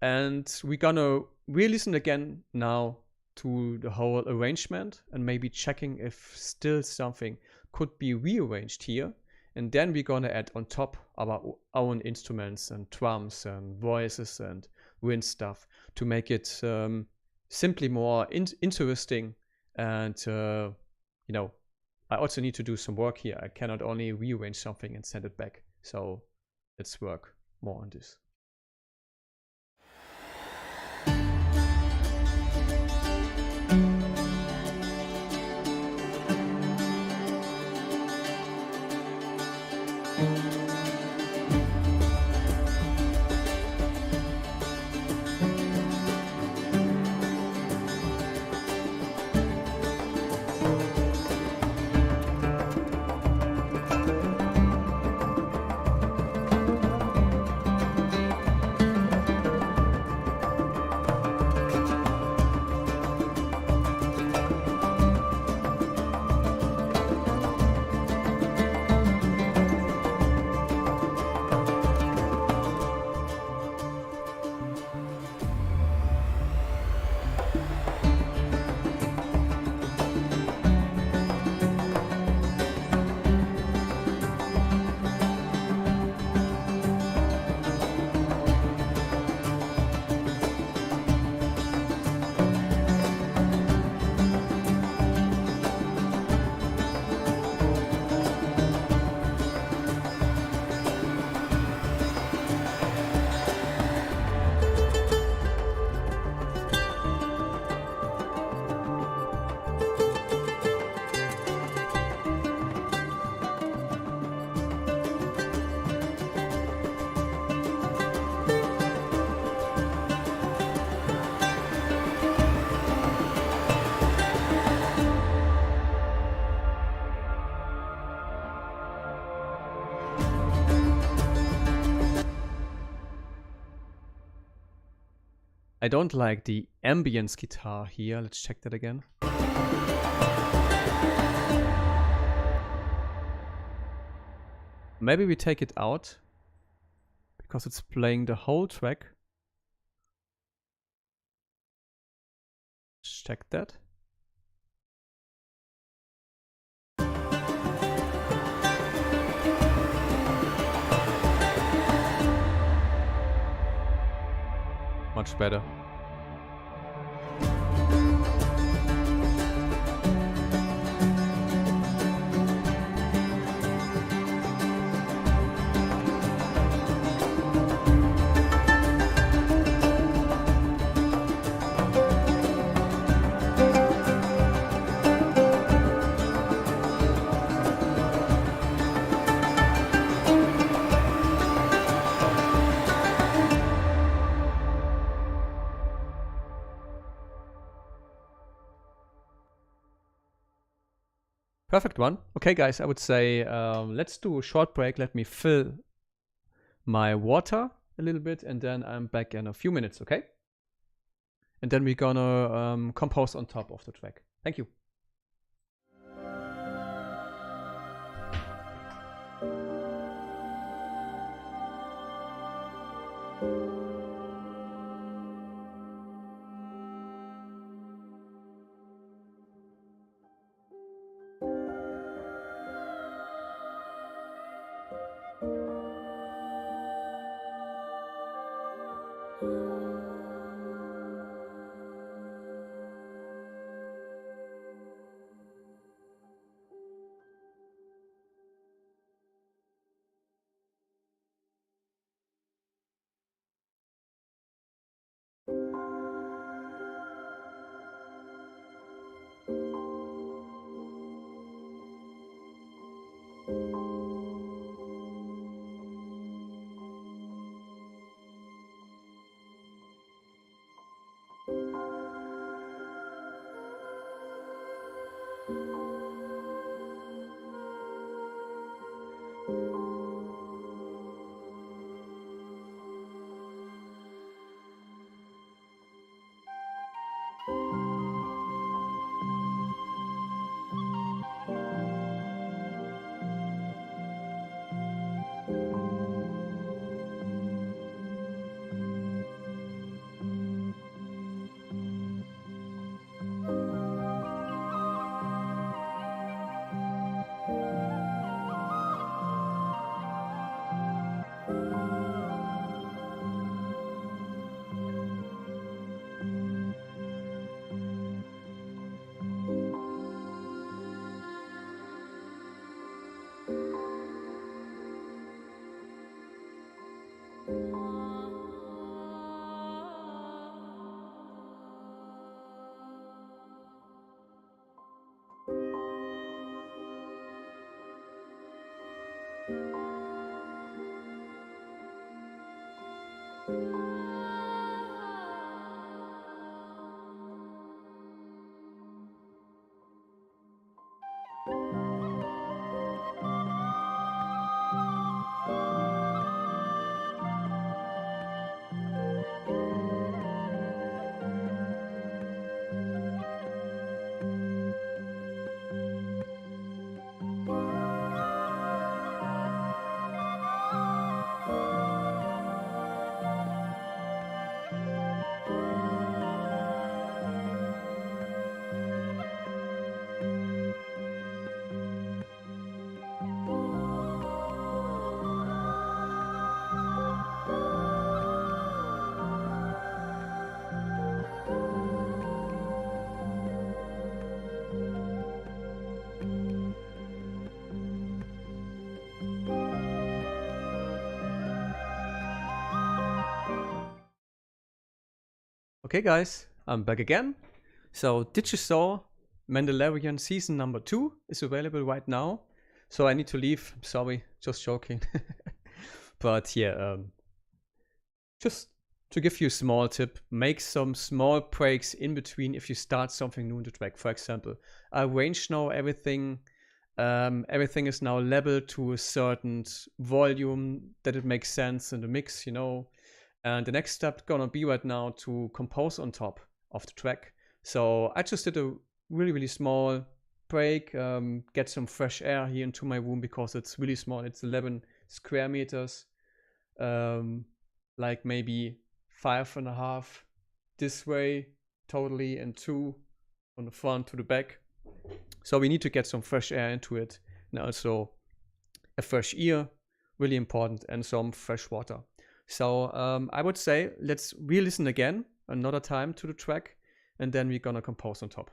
and we're gonna re-listen again now to the whole arrangement and maybe checking if still something could be rearranged here, and then we're gonna add on top our own instruments and drums and voices and wind stuff to make it simply more interesting. And you know, I also need to do some work here. I cannot only rearrange something and send it back. So let's work more on this. I don't like the ambience guitar here. Let's check that again. Maybe we take it out because it's playing the whole track. Let's check that. Much better. Perfect one. Okay, guys, I would say let's do a short break. Let me fill my water a little bit, and then I'm back in a few minutes, okay? And then we're gonna compose on top of the track. Thank you. Okay, guys, I'm back again. So, did you saw Mandalorian season number 2 is available right now? So I need to leave. Sorry, just joking. But yeah, just to give you a small tip, make some small breaks in between if you start something new in the track. For example, I arrange now everything. Everything is now leveled to a certain volume that it makes sense in the mix, you know. And the next step gonna be right now to compose on top of the track. So I just did a really small break, get some fresh air here into my room because it's really small. It's 11 square meters, like maybe 5.5 this way totally, and 2 on the front to the back. So we need to get some fresh air into it, and also a fresh ear, really important, and some fresh water. So I would say let's re-listen again another time to the track, and then we're gonna compose on top.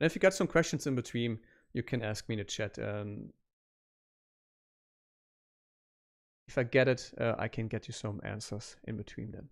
And if you got some questions in between, you can ask me in the chat. If I get it, I can get you some answers in between then.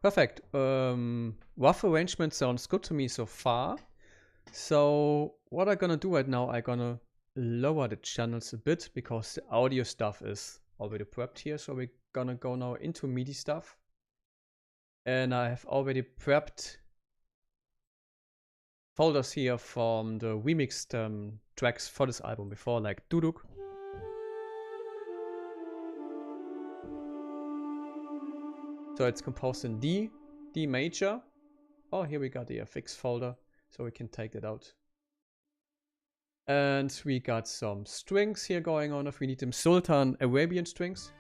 Perfect. Rough arrangement sounds good to me so far. So what I'm gonna do right now, I'm gonna lower the channels a bit because the audio stuff is already prepped here. So we're gonna go now into MIDI stuff. And I have already prepped folders here from the remixed tracks for this album before, like Duduk. So it's composed in D major. Oh, here we got the FX folder, so we can take that out. And we got some strings here going on if we need them. Sultan Arabian strings.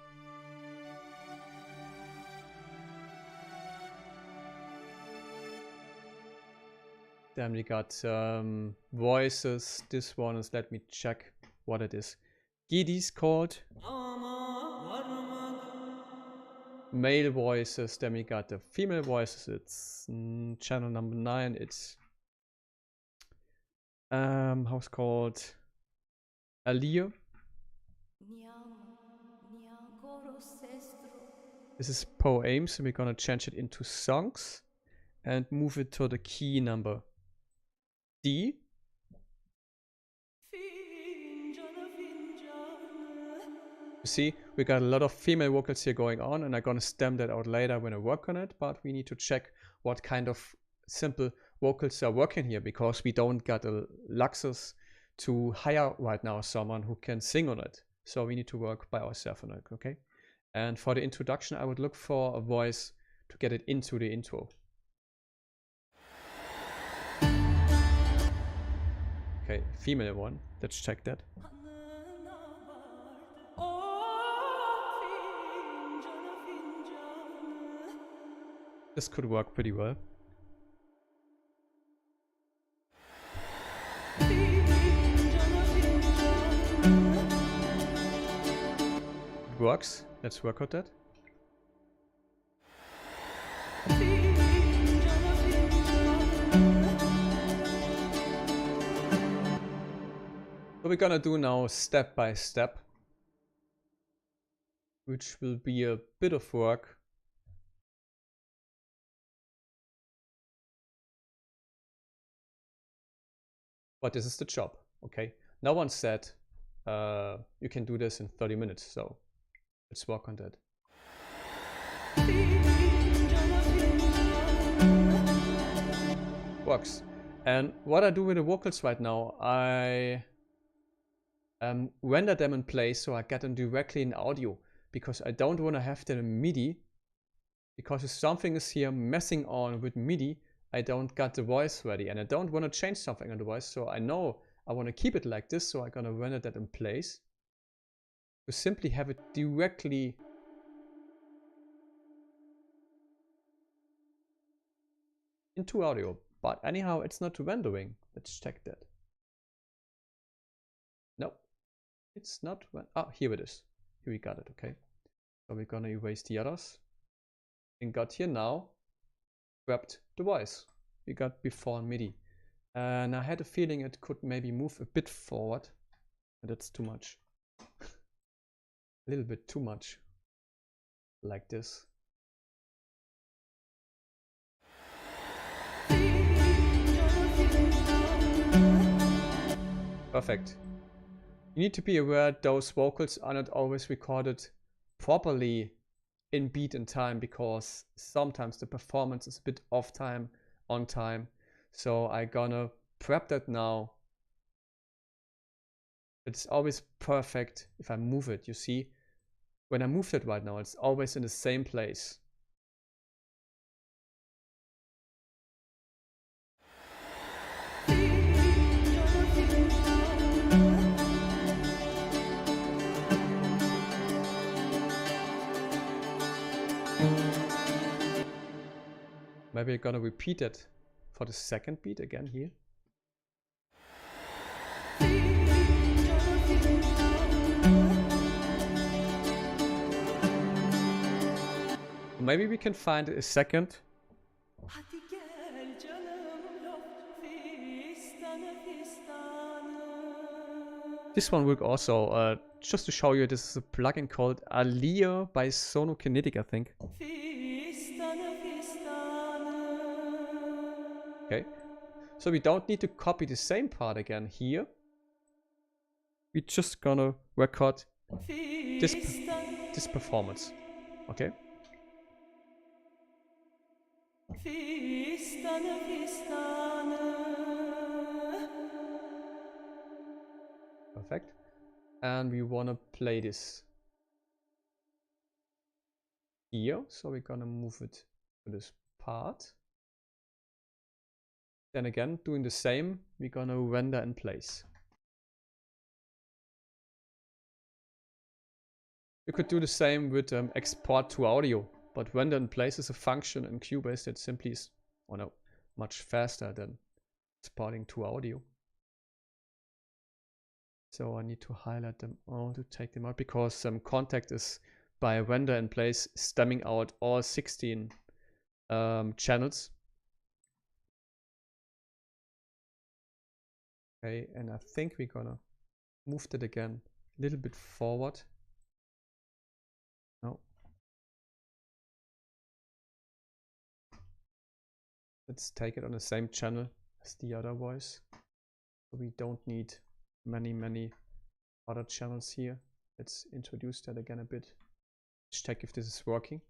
Then we got voices. This one is, let me check what it is. Gidi's called. Male voices. Then we got the female voices. It's channel number 9. It's how's called? Aliyah. This is poems, so we're gonna change it into songs and move it to the key number D. You see, we got a lot of female vocals here going on, and I'm gonna stem that out later when I work on it, but we need to check what kind of simple vocals are working here, because we don't got a Luxus to hire right now someone who can sing on it. So we need to work by ourselves on it, okay? And for the introduction, I would look for a voice to get it into the intro. Okay, female one. Let's check that. This could work pretty well. It works. Let's work on that. So we're gonna do now step by step, which will be a bit of work. But this is the job, okay? No one said you can do this in 30 minutes, so let's work on that. Works. And what I do with the vocals right now, I render them in place so I get them directly in audio, because I don't want to have them in MIDI, because if something is here messing on with MIDI, I don't got the voice ready, and I don't want to change something on the voice, so I know I want to keep it like this, so I'm gonna render that in place to simply have it directly into audio. But anyhow, it's not rendering. Let's check that. No, it's not. Ah, here it is. Here we got it. Okay, so we're gonna erase the others and got here now grabbed the voice we got before in MIDI, and I had a feeling it could maybe move a bit forward, but that's too much. A little bit too much, like this. Perfect. You need to be aware those vocals are not always recorded properly in beat and time, because sometimes the performance is a bit off time, on time. So I'm gonna prep that now. It's always perfect if I move it. You see, when I move it right now, it's always in the same place. Maybe I'm gonna repeat it for the second beat again here. Maybe we can find a second. This one work also, just to show you, this is a plugin called Aliyah by Sonokinetic, I think. Okay, so we don't need to copy the same part again here. We're just gonna record this performance. Okay. Perfect. And we want to play this here. So we're going to move it to this part. Then again, doing the same, we're going to render in place. You could do the same with export to audio, but render in place is a function in Cubase that simply is much faster than exporting to audio. So I need to highlight them all to take them out, because contact is by render in place stemming out all 16 channels. Okay, and I think we're gonna move that again a little bit forward. No. Let's take it on the same channel as the other voice. So we don't need many other channels here. Let's introduce that again a bit. Let's check if this is working.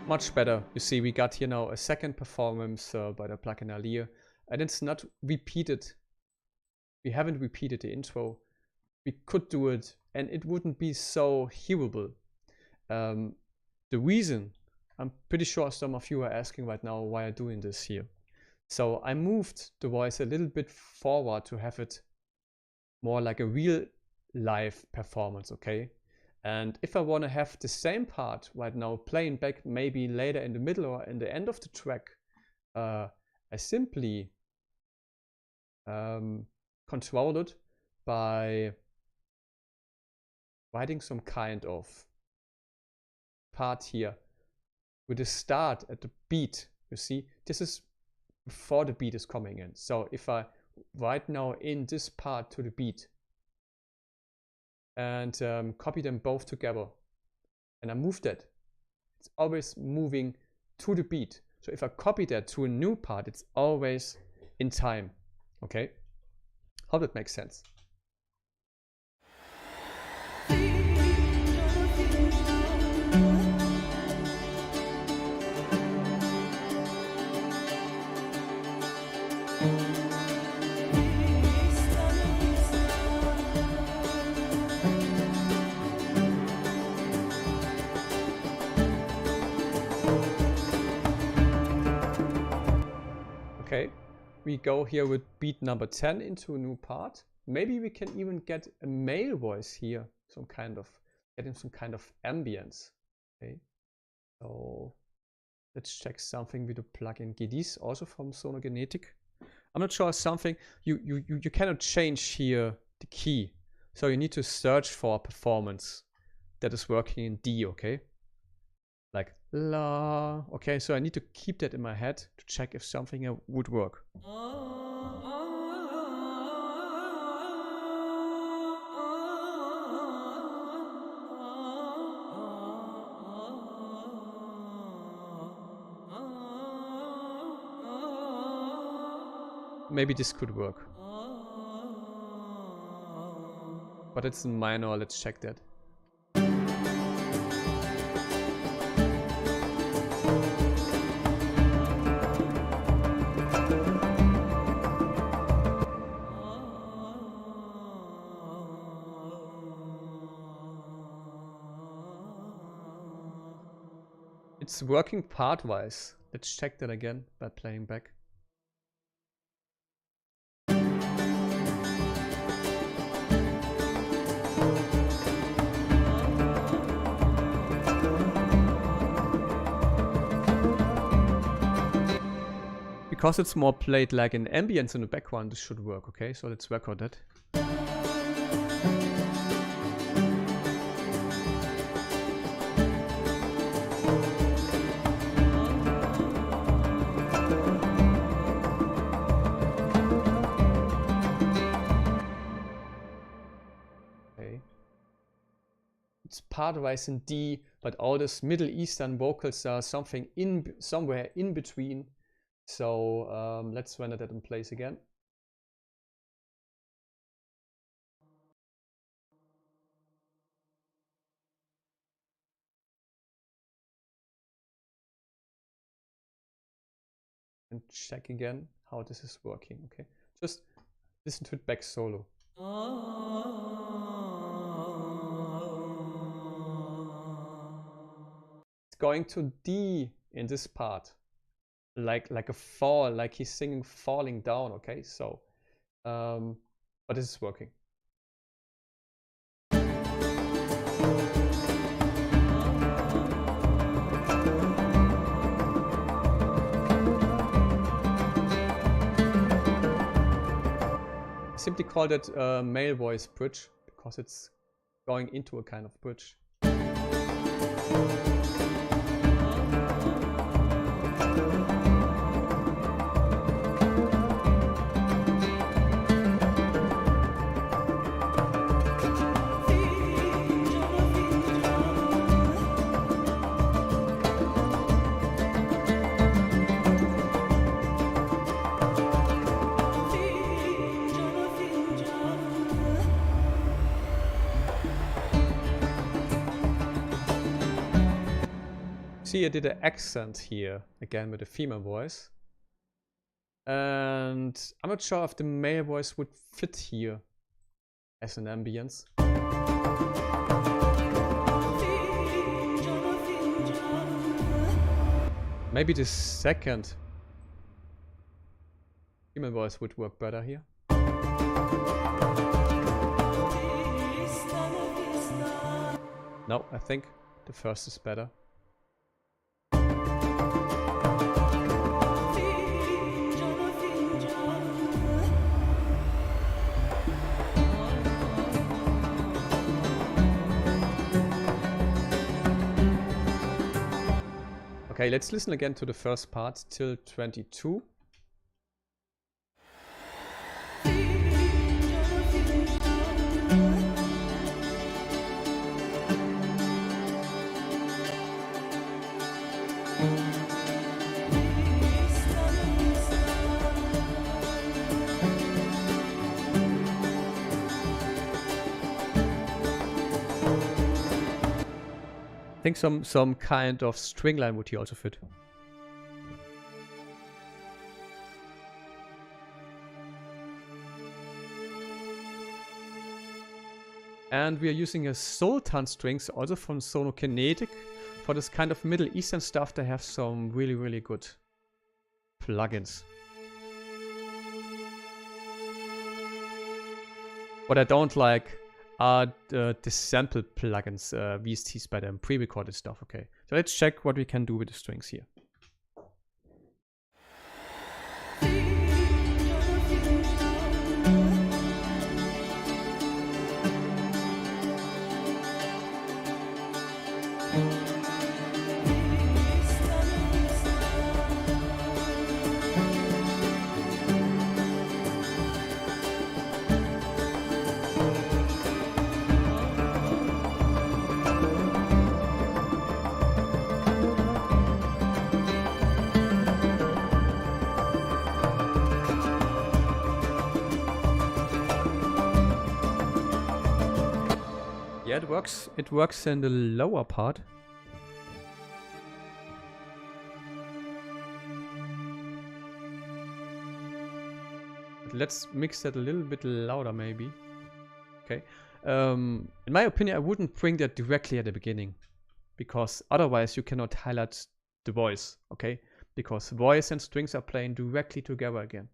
Much better. You see, we got here now a second performance by the plugin earlier, and it's not repeated. We haven't repeated the intro. We could do it, and it wouldn't be so hearable. The reason, I'm pretty sure some of you are asking right now why I'm doing this here. So I moved the voice a little bit forward to have it more like a real live performance, okay? And if I want to have the same part right now playing back maybe later in the middle or in the end of the track, I simply control it by writing some kind of part here with a start at the beat. You see, this is before the beat is coming in. So if I write now in this part to the beat and copy them both together and I move that, it's always moving to the beat. So if I copy that to a new part, it's always in time. Okay, hope that makes sense. Okay, we go here with beat number 10 into a new part. Maybe we can even get a male voice here, getting some kind of ambience. Okay, so let's check something with the plugin GDs, also from Sonogenetic. I'm not sure something, you cannot change here the key. So you need to search for a performance that is working in D, okay? Like la. Okay, so I need to keep that in my head to check if something would work. Maybe this could work. But it's in minor, let's check that. It's working part-wise. Let's check that again by playing back. Because it's more played like an ambience in the background, this should work, okay? So let's record that. part-wise in D, but all these Middle Eastern vocals are somewhere in between. So let's render that in place again. And check again how this is working. Okay, just listen to it back solo. It's going to D in this part, like a fall, like he's singing falling down. Okay, so but this is working. Simply called it male voice bridge because it's going into a kind of bridge. See, I did an accent here again with the female voice, and I'm not sure if the male voice would fit here as an ambience. Maybe the second female voice would work better here. No, I think the first is better. Okay, let's listen again to the first part till 22. I think some kind of string line would here also fit. And we are using a Sultan strings also from Sonokinetic. For this kind of Middle Eastern stuff, they have some really good plugins. What I don't like are the sample plugins, VSTs by them, pre-recorded stuff. Okay, so let's check what we can do with the strings here. Yeah, it works. It works in the lower part. But let's mix that a little bit louder, maybe. Okay. In my opinion, I wouldn't bring that directly at the beginning, because otherwise you cannot highlight the voice. Okay, because voice and strings are playing directly together again.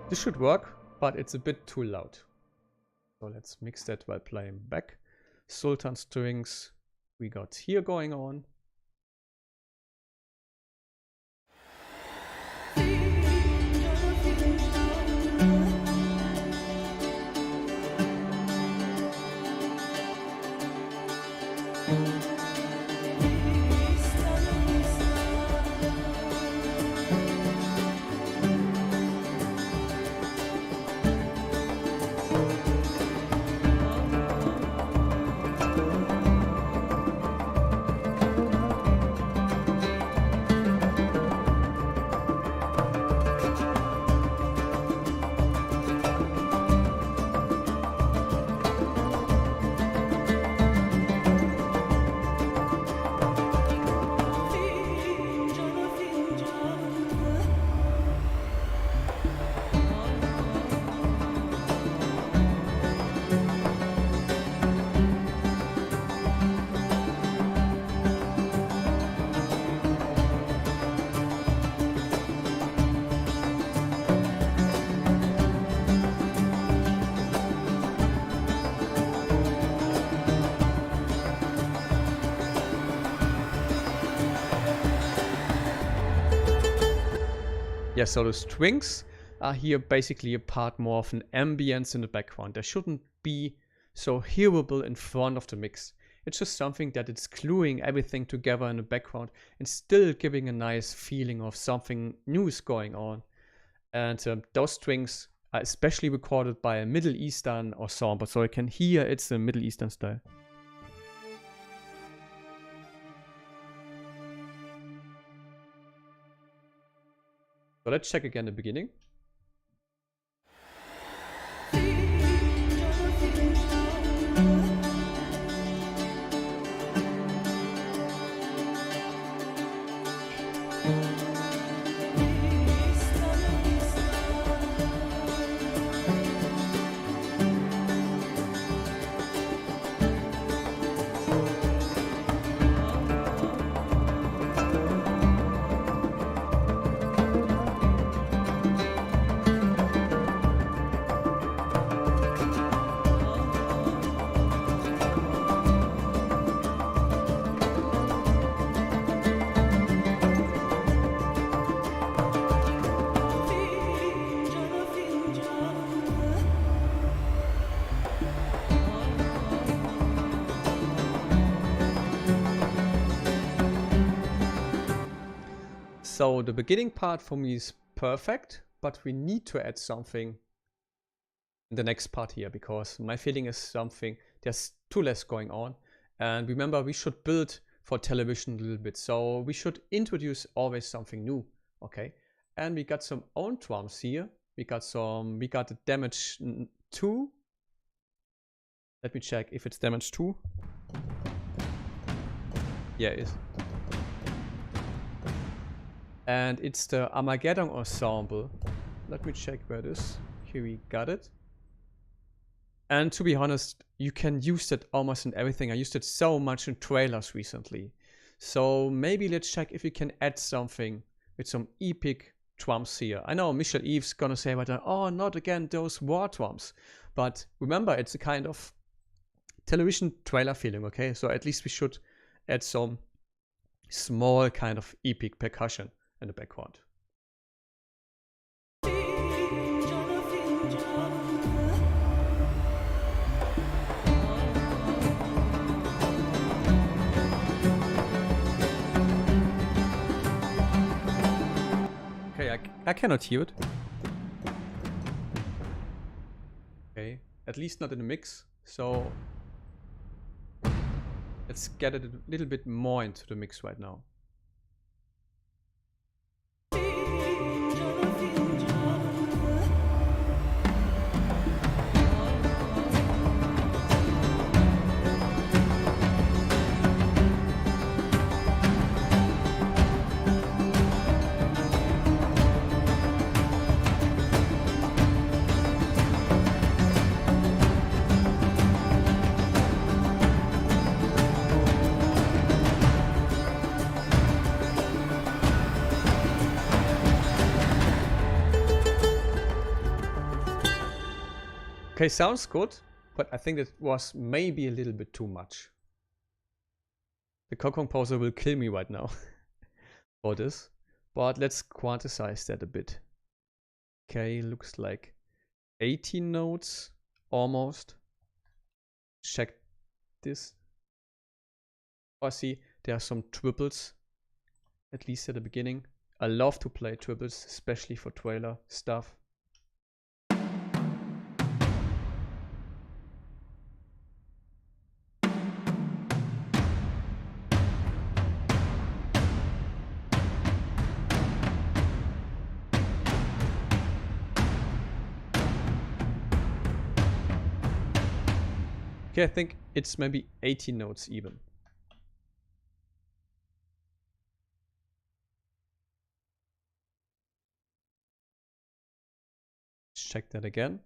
This should work, but it's a bit too loud. So let's mix that while playing back. Sultan strings we got here going on. Yeah, so the strings are here basically a part more of an ambience in the background. They shouldn't be so hearable in front of the mix. It's just something that it's gluing everything together in the background and still giving a nice feeling of something new is going on. And those strings are especially recorded by a Middle Eastern ensemble, so you can hear it's a Middle Eastern style. So let's check again the beginning. So the beginning part for me is perfect, but we need to add something in the next part here, because my feeling is there's too less going on. And remember, we should build for television a little bit. So we should introduce always something new, okay? And we got some own drums here. We got the damage 2. Let me check if it's damage 2. Yeah, it is. And it's the Armageddon ensemble. Let me check where it is. Here we got it. And to be honest, you can use it almost in everything. I used it so much in trailers recently. So maybe let's check if we can add something with some epic drums here. I know Michel Eve's gonna say, oh, not again those war drums. But remember, it's a kind of television trailer feeling, okay? So at least we should add some small kind of epic percussion in the background. Okay, I cannot hear it. Okay, at least not in the mix. So let's get it a little bit more into the mix right now. Okay, sounds good, but I think it was maybe a little bit too much. The composer will kill me right now for this, but let's quantize that a bit. Okay, looks like 18 notes almost. Check this. Oh, see, there are some triples, at least at the beginning. I love to play triples, especially for trailer stuff. Okay, I think it's maybe 18 notes even. Check that again.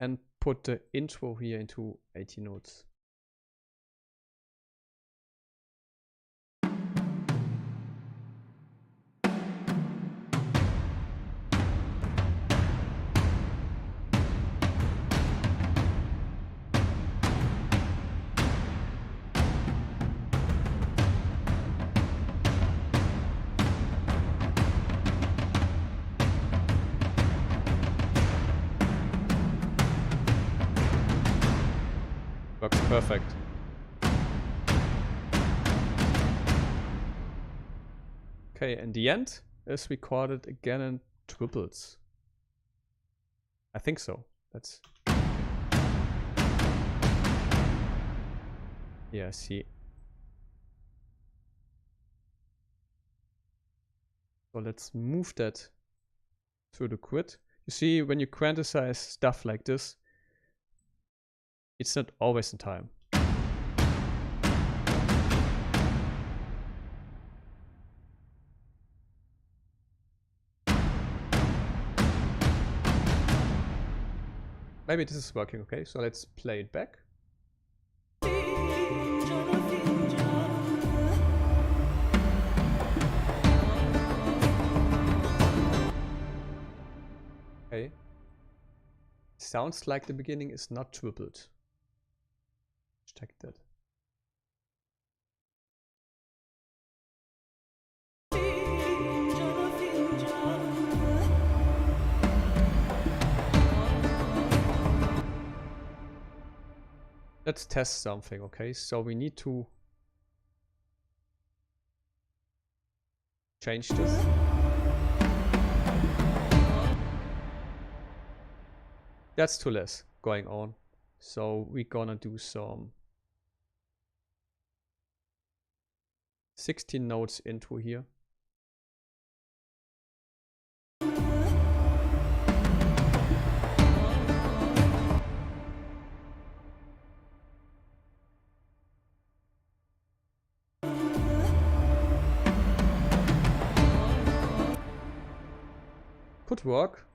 And put the intro here into 18 notes. Works perfect. Okay, and the end is recorded again in triples. I think so. Let's. Yeah, see. So let's move that through the grid. You see, when you quantize stuff like this, it's not always in time. Maybe this is working, okay? So let's play it back. Okay. Sounds like the beginning is not tripled. Check that. Let's test something, okay? So we need to change this. That's too less going on. So we're gonna do some 16 notes into here. Could work.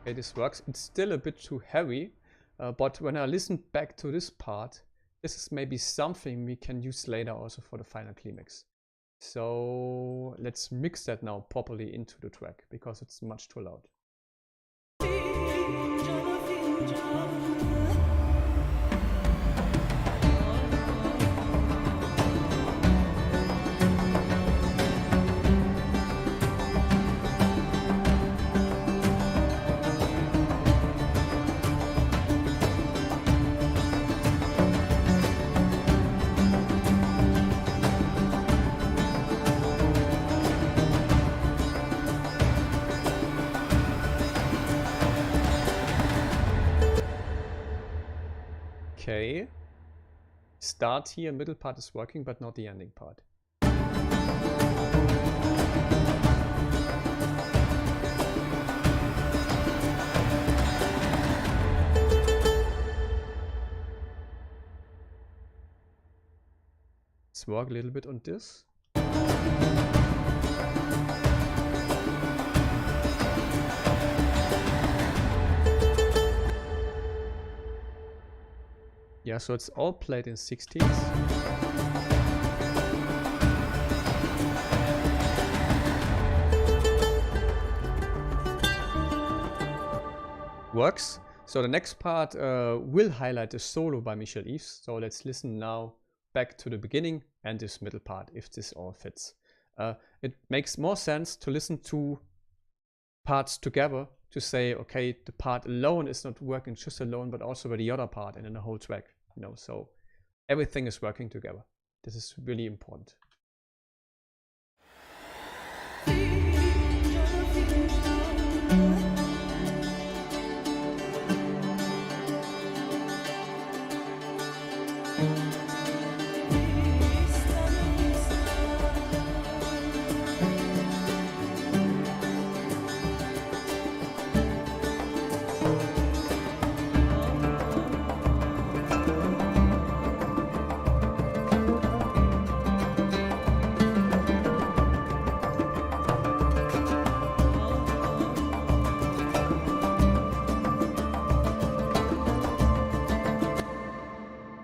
Okay, this works. It's still a bit too heavy, but when I listen back to this part, this is maybe something we can use later also for the final climax. So let's mix that now properly into the track because it's much too loud. Okay, start here, middle part is working, but not the ending part. Let's work a little bit on this. Yeah, so it's all played in 16ths. Works. So the next part will highlight the solo by Michel Eves. So let's listen now back to the beginning and this middle part, if this all fits. It makes more sense to listen to parts together to say, okay, the part alone is not working just alone, but also with the other part and in the whole track, you know, so everything is working together. This is really important.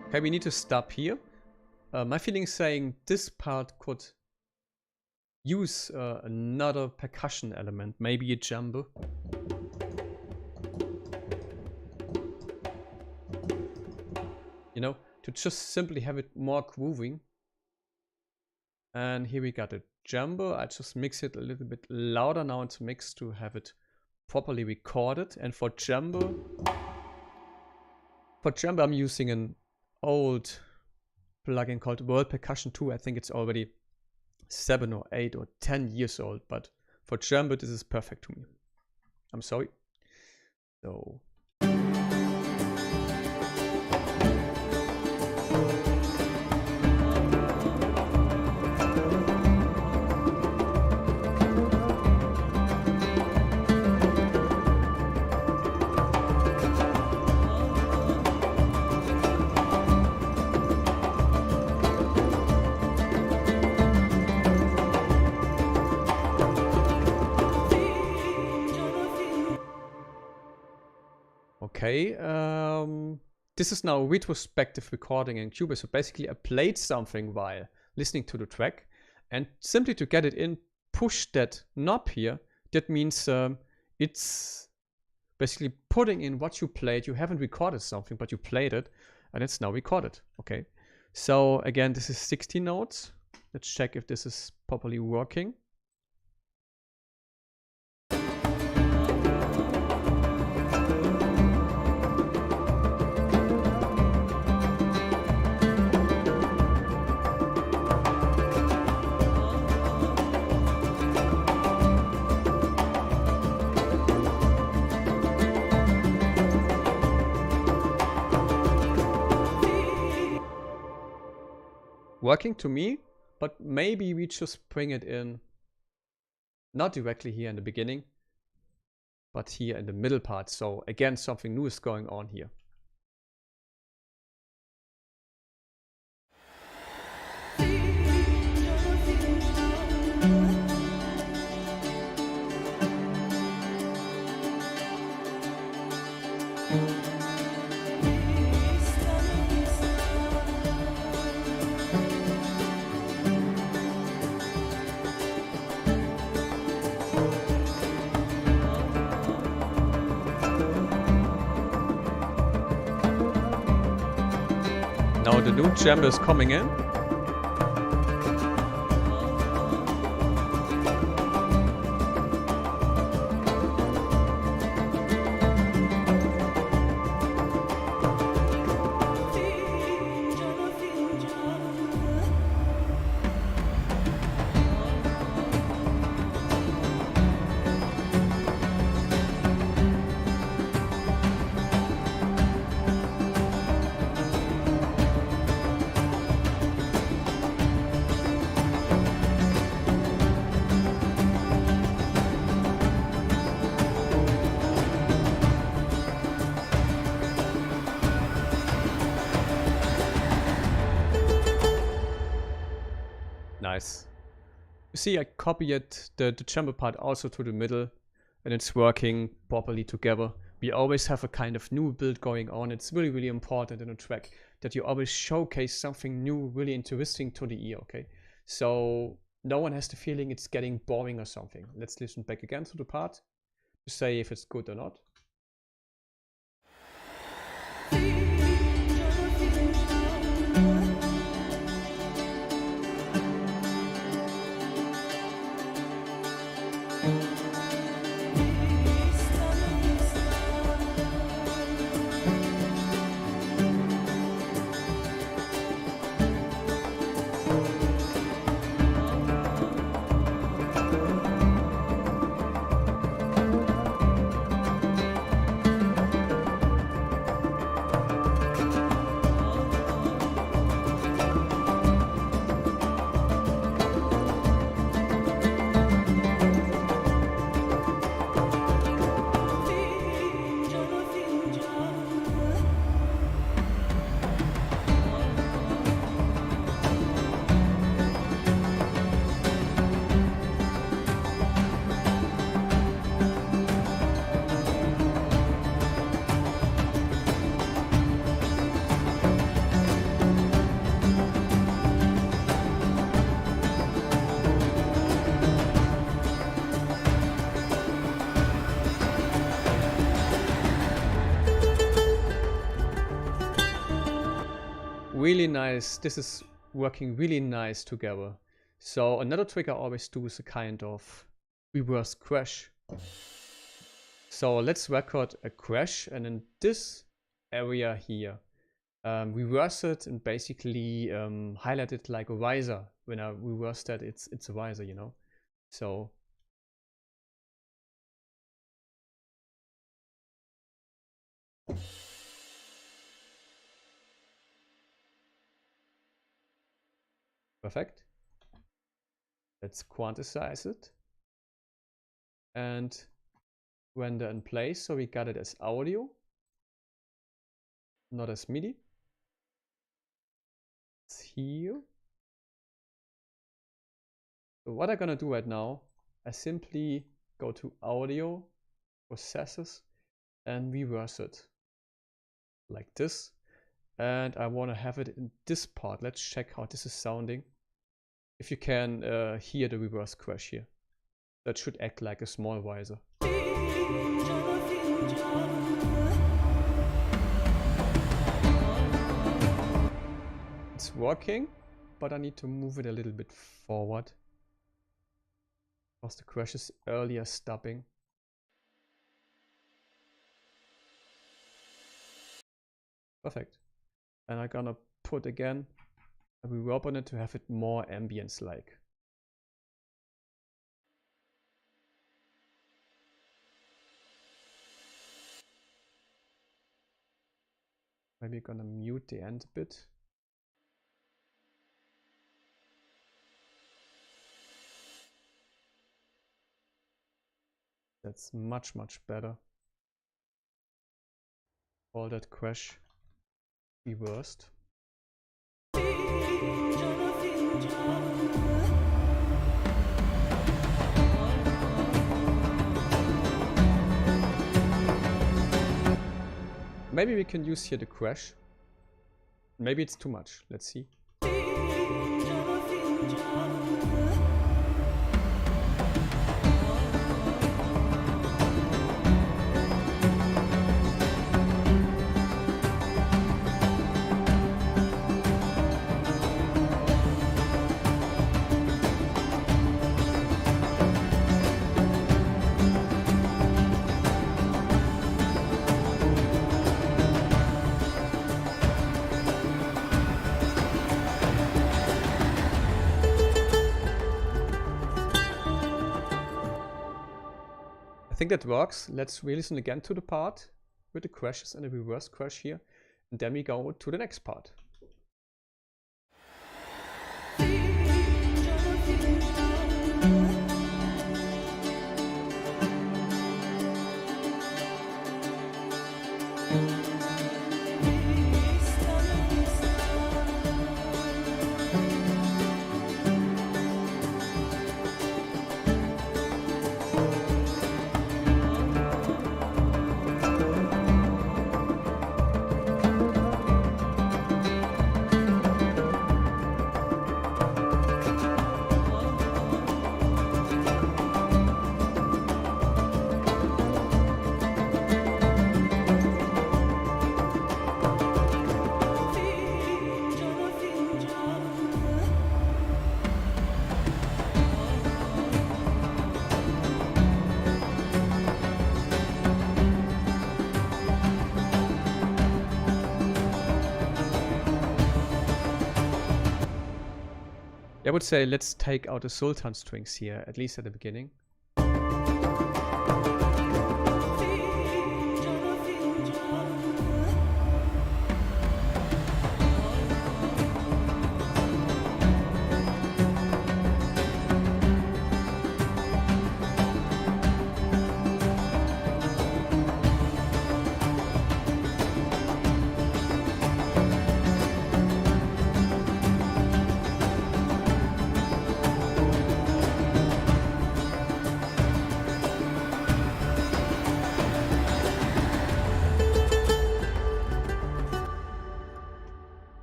Okay, we need to stop here. My feeling is saying this part could use another percussion element, maybe a djembe. You know, to just simply have it more grooving. And here we got a djembe. I just mix it a little bit louder now into mix to have it properly recorded. And for djembe I'm using an old plugin called World Percussion 2. I think it's already 7 or 8 or 10 years old, but for djembe this is perfect to me. I'm sorry. So okay, this is now retrospective recording in Cubase. So basically I played something while listening to the track, and simply to get it in, push that knob here. That means it's basically putting in what you played. You haven't recorded something, but you played it, and it's now recorded. Okay, so again, this is 16 notes. Let's check if this is properly working. Working to me, but maybe we just bring it in, not directly here in the beginning, but here in the middle part. So again, something new is going on here. Now the new djembe is coming in. Nice. You see, I copied the djembe part also to the middle, and it's working properly together. We always have a kind of new build going on. It's really, really important in a track that you always showcase something new, really interesting to the ear, okay? So no one has the feeling it's getting boring or something. Let's listen back again to the part to say if it's good or not. Really nice. This is working really nice together. So another trick I always do is a kind of reverse crash. So let's record a crash, and in this area here, reverse it and basically highlight it like a riser. When I reverse that, it's a riser, you know. So perfect. Let's quantize it and render in place. So we got it as audio, not as MIDI. It's here. So what I'm gonna do right now, I simply go to audio, processes, and reverse it like this. And I want to have it in this part. Let's check how this is sounding. If you can hear the reverse crash here, that should act like a small riser. It's working, but I need to move it a little bit forward because the crash is earlier stopping. Perfect. And I'm gonna put again a reverb on it to have it more ambience like. Maybe gonna mute the end a bit. That's much better. All that crash reversed. Maybe we can use here the crash. Maybe it's too much. Let's see. I think that works. Let's re-listen again to the part with the crashes and the reverse crash here, and then we go to the next part. would say let's take out the Sultan strings here, at least at the beginning.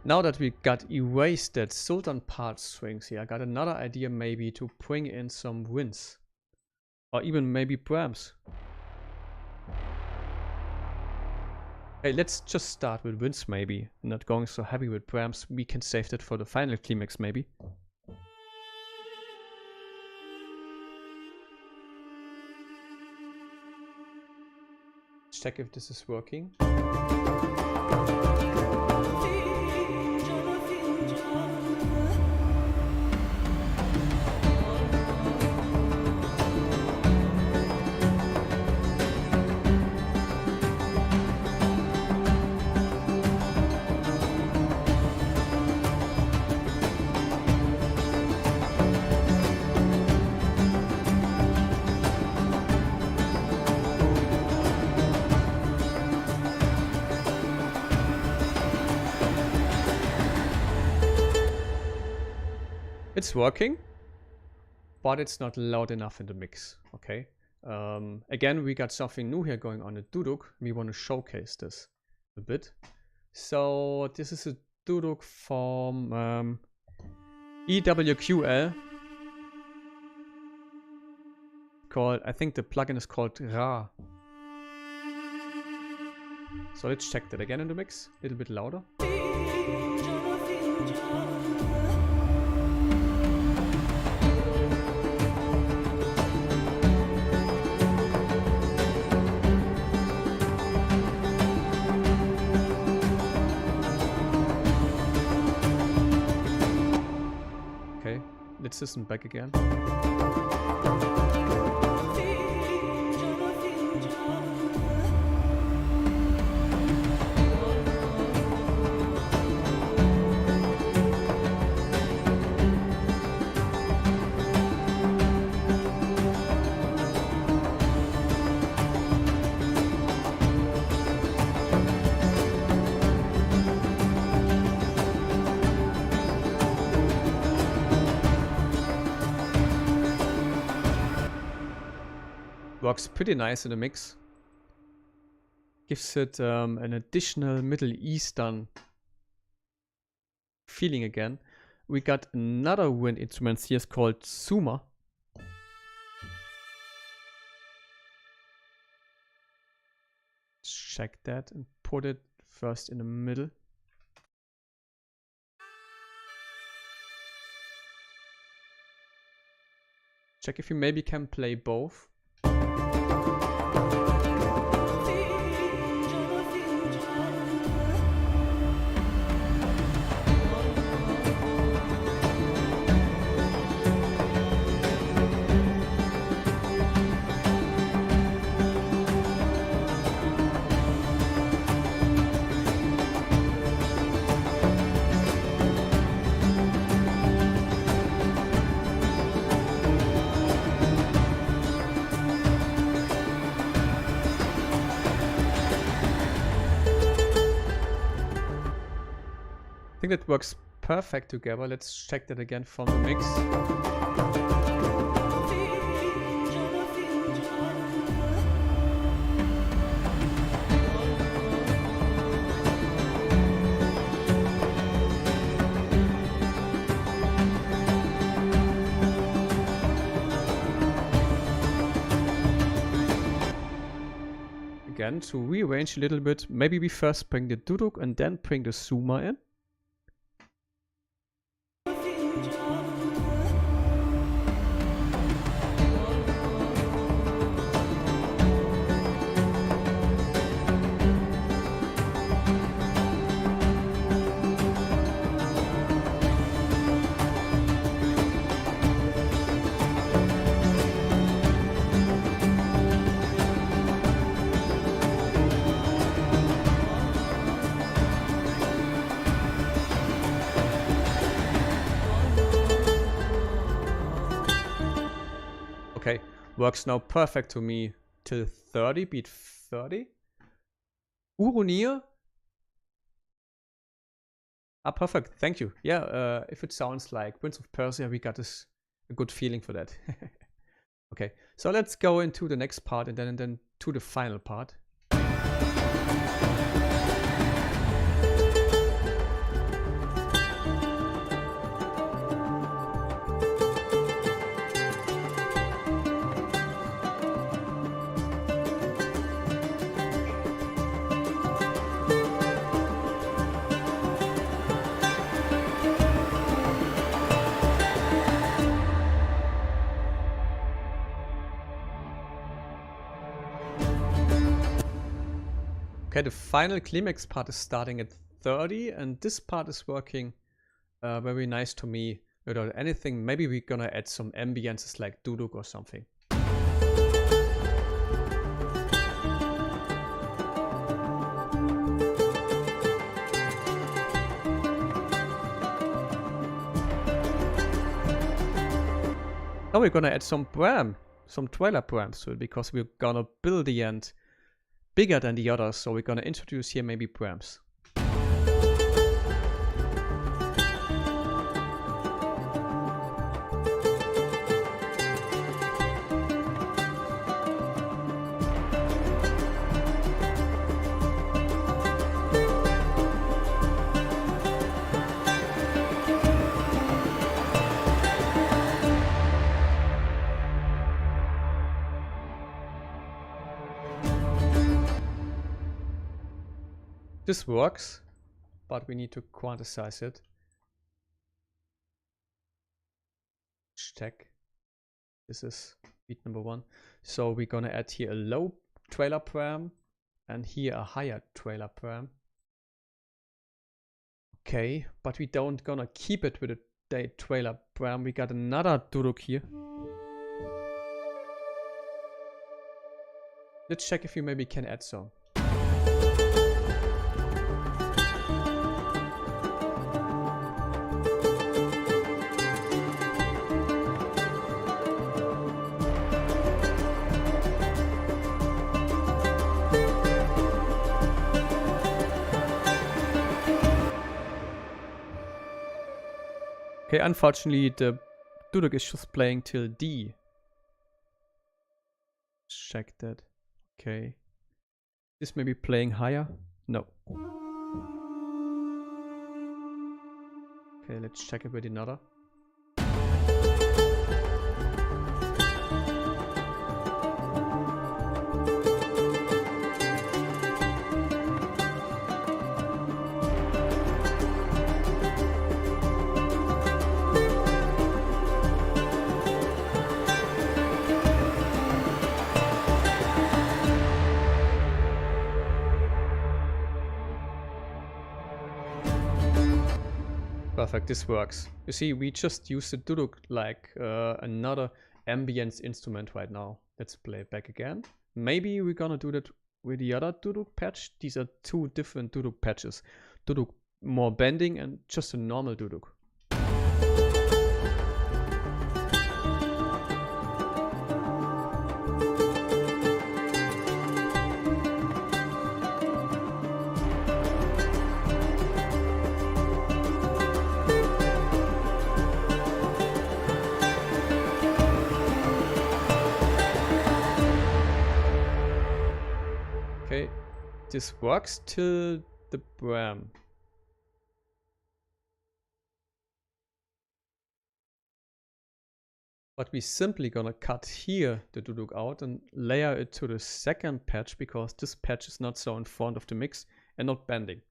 Now that we got erased that Sultan part strings here, I got another idea maybe to bring in some winds. Or even maybe Brahms. Hey, let's just start with winds maybe. Not going so heavy with Brahms. We can save that for the final climax maybe. Let's check if this is working. It's working, but it's not loud enough in the mix, okay? Again, we got something new here going on, a duduk. We want to showcase this a bit. So this is a duduk from EWQL. Called, I think the plugin is called Ra. So let's check that again in the mix, a little bit louder. Let's listen back again. Works pretty nice in the mix. Gives it an additional Middle Eastern feeling again. We got another wind instrument here called Suma. Check that and put it first in the middle. Check if you maybe can play both. I think that works perfect together. Let's check that again from the mix. Again, to rearrange a little bit, maybe we first bring the duduk and then bring the Suma in. Works now perfect to me till 30, beat 30. Urunir. Ah, perfect. Thank you. Yeah, if it sounds like Prince of Persia, we got a good feeling for that. Okay, so let's go into the next part and then to the final part. Okay, the final climax part is starting at 30, and this part is working very nice to me without anything. Maybe we're gonna add some ambiences like duduk or something. Now we're gonna add some trailer brams to it, because we're gonna build the end bigger than the others, so we're gonna introduce here maybe brams. This works, but we need to quantize it. Check. This is beat number 1. So we're gonna add here a low trailer param and here a higher trailer param. Okay, but we don't gonna keep it with a trailer param. We got another duduk here. Let's check if we maybe can add some. Okay, unfortunately the duduk is just playing till D. Check that. Okay. This may be playing higher? No. Okay, let's check it with another. Perfect, this works. You see, we just used the duduk like another ambience instrument right now. Let's play it back again. Maybe we're gonna do that with the other duduk patch. These are two different duduk patches. Duduk more bending and just a normal duduk. Okay, this works till the bram. But we simply gonna cut here the duduk out and layer it to the second patch, because this patch is not so in front of the mix and not bending.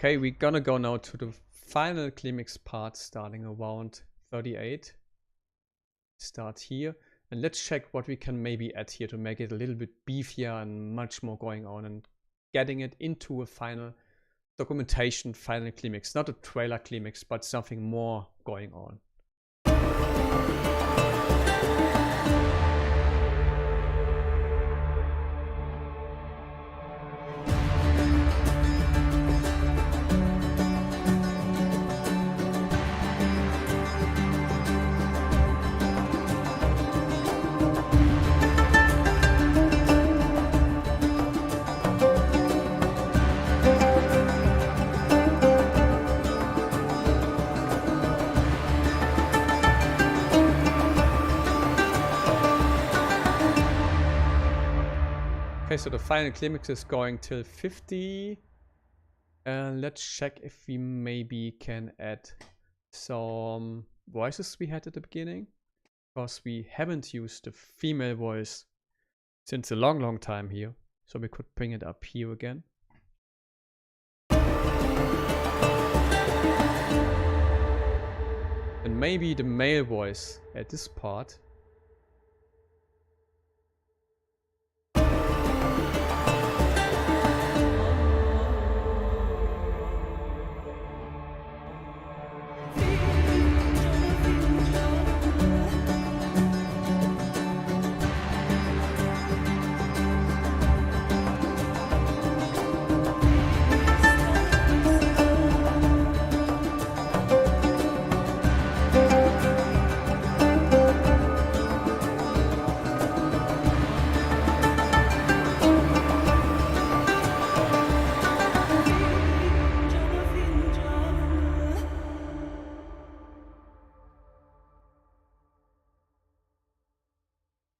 Okay, we're gonna go now to the final climax part, starting around 38. Start here, and let's check what we can maybe add here to make it a little bit beefier and much more going on, and getting it into a final documentation, final climax. Not a trailer climax, but something more going on. Okay, so the final climax is going till 50. And let's check if we maybe can add some voices we had at the beginning. Because we haven't used the female voice since a long time here. So we could bring it up here again. And maybe the male voice at this part.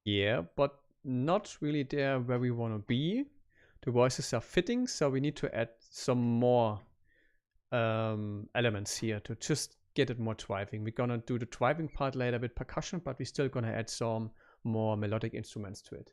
Yeah, but not really there where we want to be. The voices are fitting, so we need to add some more elements here to just get it more driving. We're gonna do the driving part later with percussion, but we're still gonna add some more melodic instruments to it.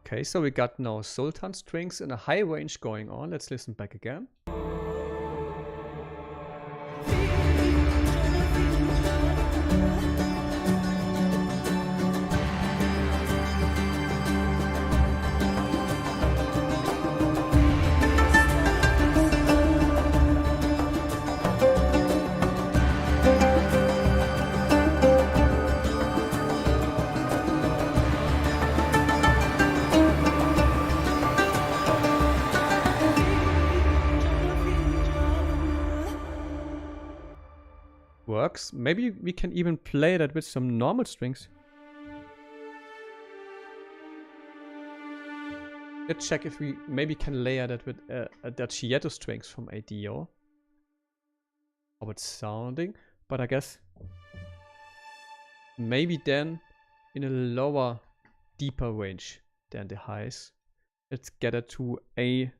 Okay, so we got now Sultan strings in a high range going on. Let's listen back again. Works. Maybe we can even play that with some normal strings. Let's check if we maybe can layer that with the Archietto strings from ADO. How it's sounding, but I guess maybe then in a lower, deeper range than the highs. Let's get it to A3.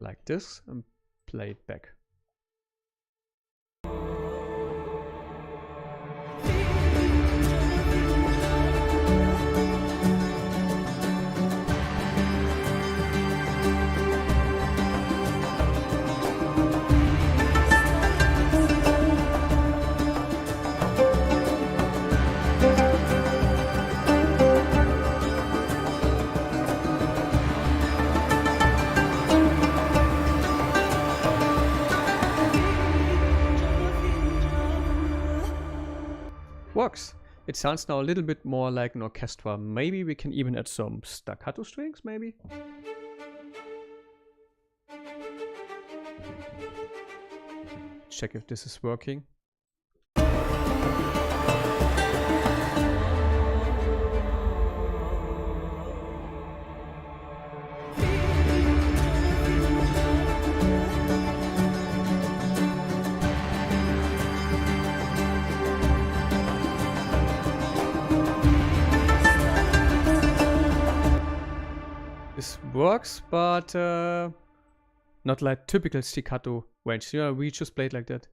Like this, and play it back. Works. It sounds now a little bit more like an orchestra. Maybe we can even add some staccato strings, maybe? Check if this is working. This works, but not like typical staccato range. Yeah, we just played like that.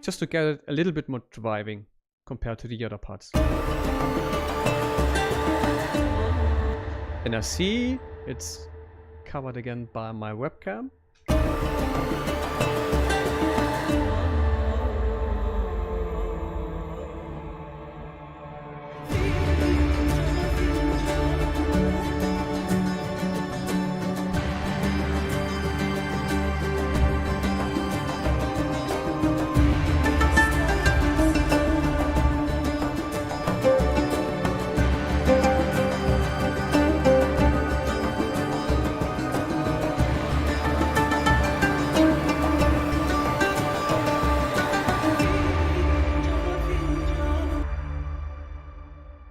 Just to get it a little bit more driving compared to the other parts. And I see it's covered again by my webcam.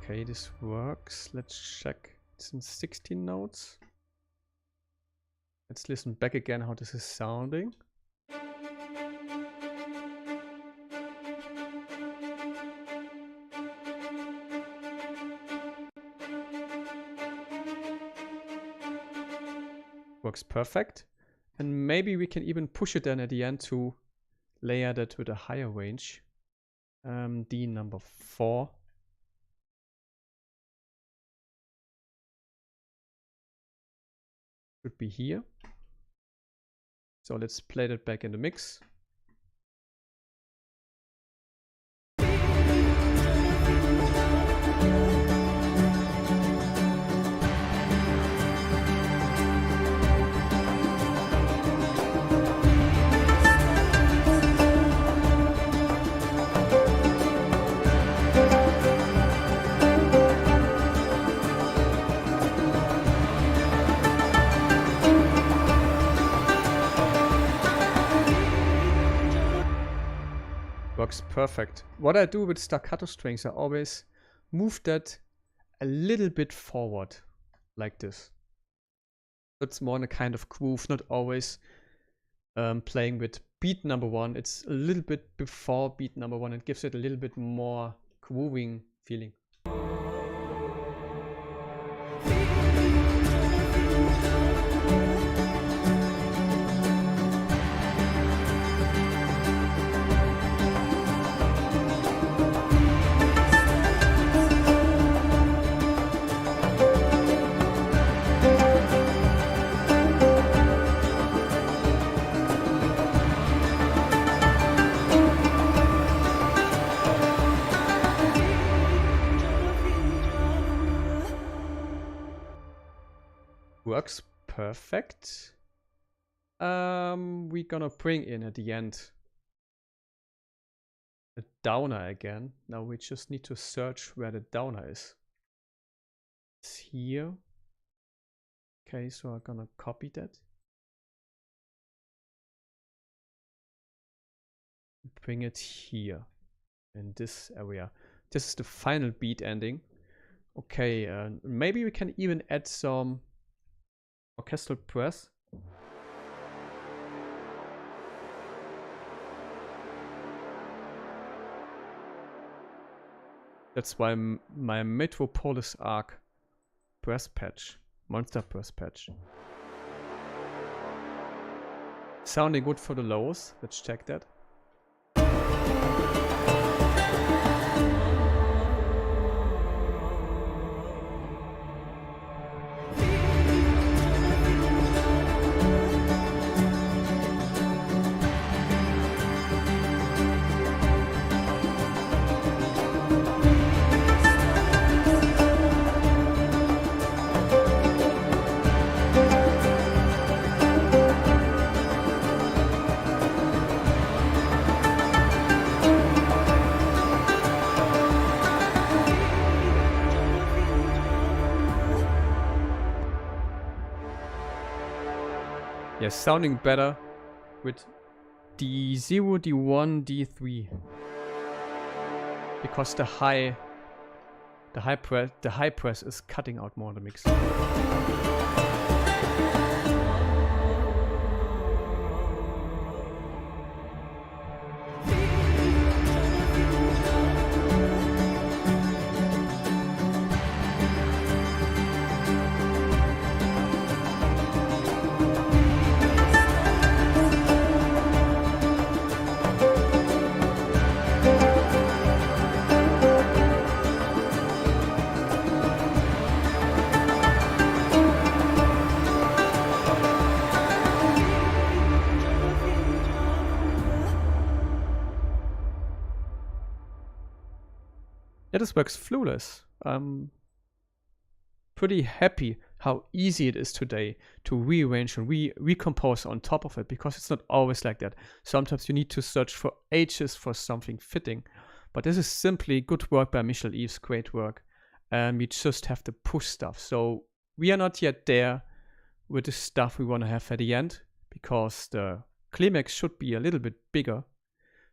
Okay, this works. Let's check. It's in 16 notes. Let's listen back again how this is sounding. Works perfect. And maybe we can even push it then at the end to layer that with a higher range. D number 4. Should be here. So let's play that back in the mix. Works perfect. What I do with staccato strings, I always move that a little bit forward, like this. It's more in a kind of groove, not always playing with beat number 1. It's a little bit before beat number 1. It gives it a little bit more grooving feeling. Works perfect. We're gonna bring in at the end a downer again. Now we just need to search where the downer is. It's here. Okay, so I'm gonna copy that. Bring it here in this area. This is the final beat ending. Okay, maybe we can even add some orchestral press. That's why my Metropolis Arc press patch, monster press patch. Sounding good for the lows. Let's check that. Yes, sounding better with D0, D1, D3. Because the high press is cutting out more in the mix. Yeah, this works flawless. I'm pretty happy how easy it is today to rearrange and recompose on top of it, because it's not always like that. Sometimes you need to search for ages for something fitting. But this is simply good work by Michel Eves, great work. And we just have to push stuff. So we are not yet there with the stuff we want to have at the end, because the climax should be a little bit bigger.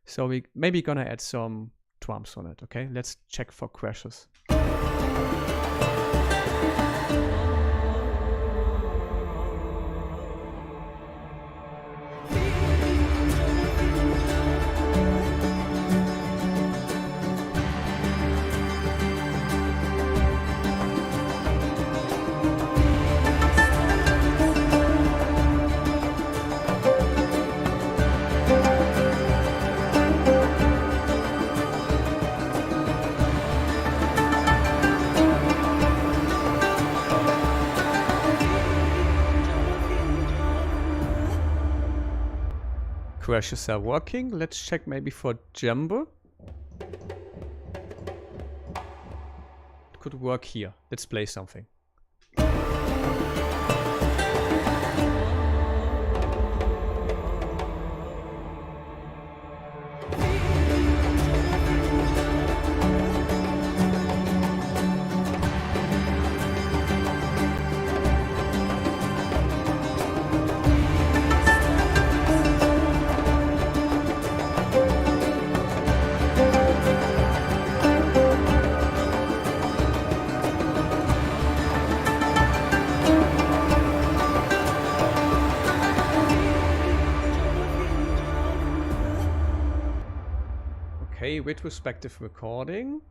So we maybe gonna add some drums on it. Okay, let's check for crashes. Crashes are working. Let's check maybe for jumbo. It could work here. Let's play something. Okay, retrospective recording.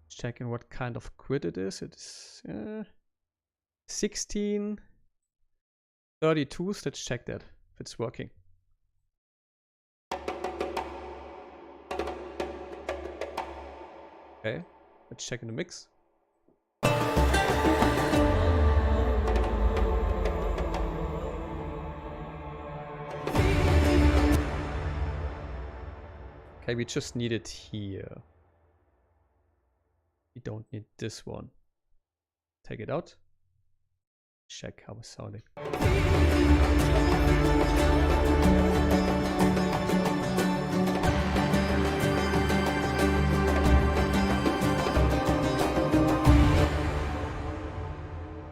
Checking what kind of grid it is. It's 1632s. Let's check that if it's working. Okay, let's check in the mix. Okay, we just need it here. We don't need this one. Take it out. Check how it's sounding.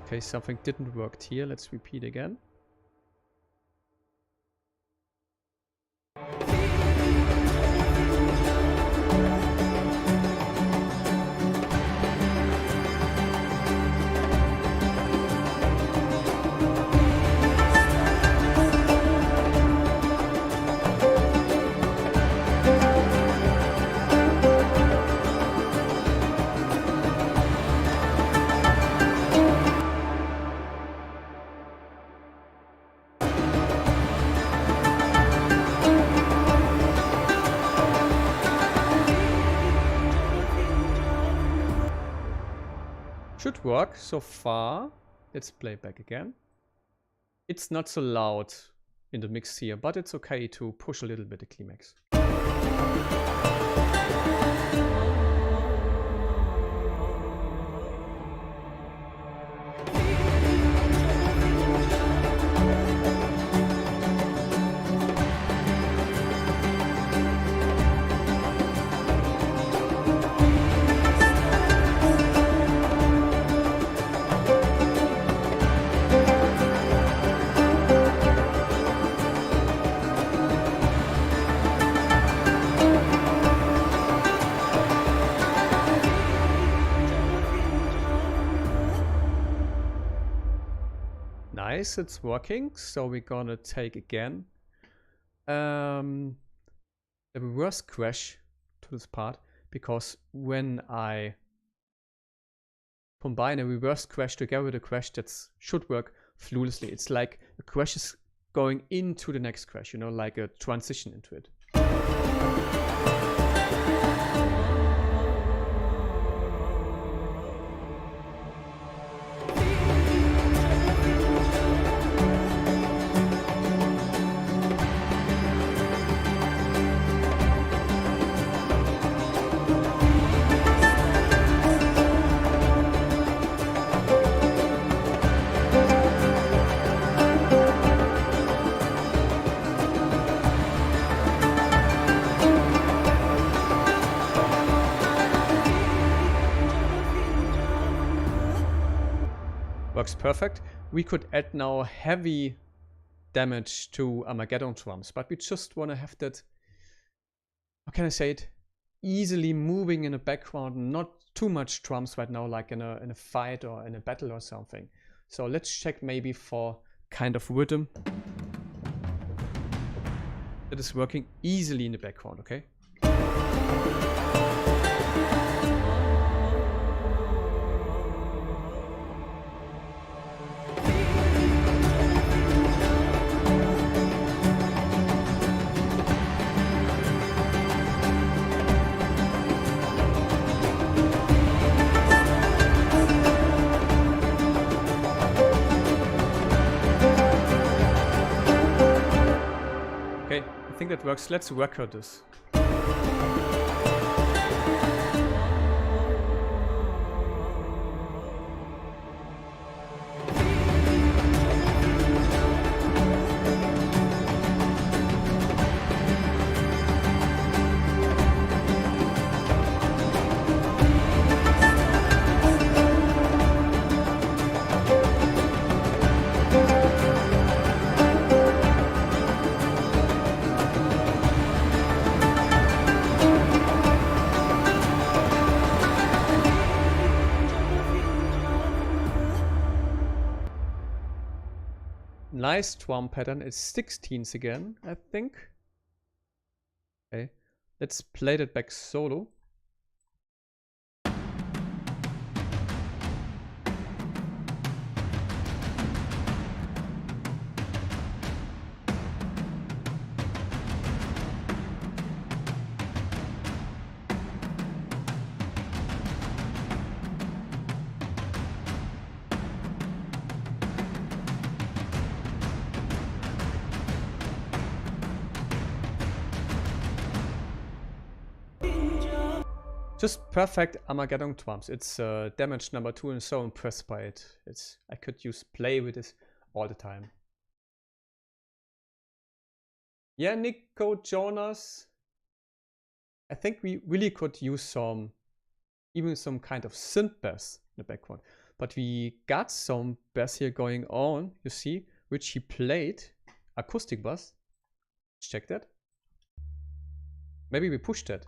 Okay, something didn't work here. Let's repeat again. Should work so far. Let's play back again. It's not so loud in the mix here, but it's okay to push a little bit the climax. Nice, it's working. So we're gonna take again the reverse crash to this part, because when I combine a reverse crash together with a crash, that should work flawlessly. It's like a crash is going into the next crash, you know, like a transition into it. Works perfect. We could add now heavy damage to Armageddon drums, but we just want to have that, how can I say it, easily moving in the background, not too much drums right now, like in a fight or in a battle or something. So let's check maybe for kind of rhythm that is working easily in the background, okay? I think that works. Let's record this. Nice drum pattern. It's 16ths again, I think. Okay, let's play that back solo. Just perfect Armageddon drums. It's damage number 2 and so impressed by it. I could use play with this all the time. Yeah, Nico Jonas. I think we really could use even some kind of synth bass in the background. But we got some bass here going on, you see, which he played. Acoustic bass. Let's check that. Maybe we push that.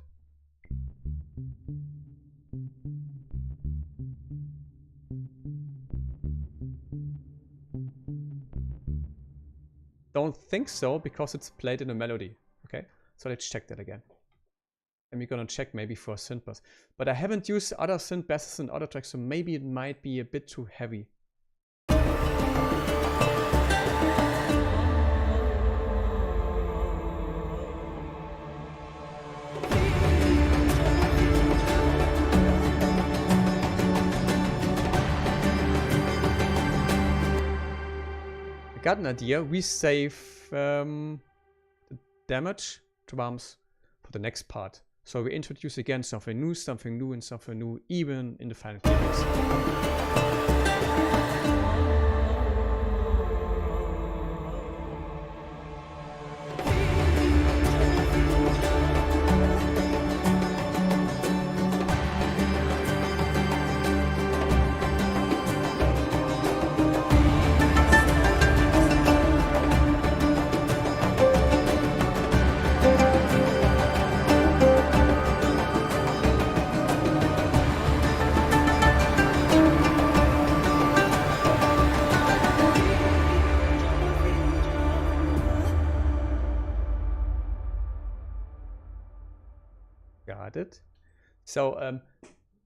Don't think so, because it's played in a melody. Okay, so let's check that again. And we're gonna check maybe for a synth bass. But I haven't used other synth basses in other tracks, so maybe it might be a bit too heavy. I got an idea. We save the damage drums for the next part. So we introduce again something new, and something new, even in the final climax. got it. So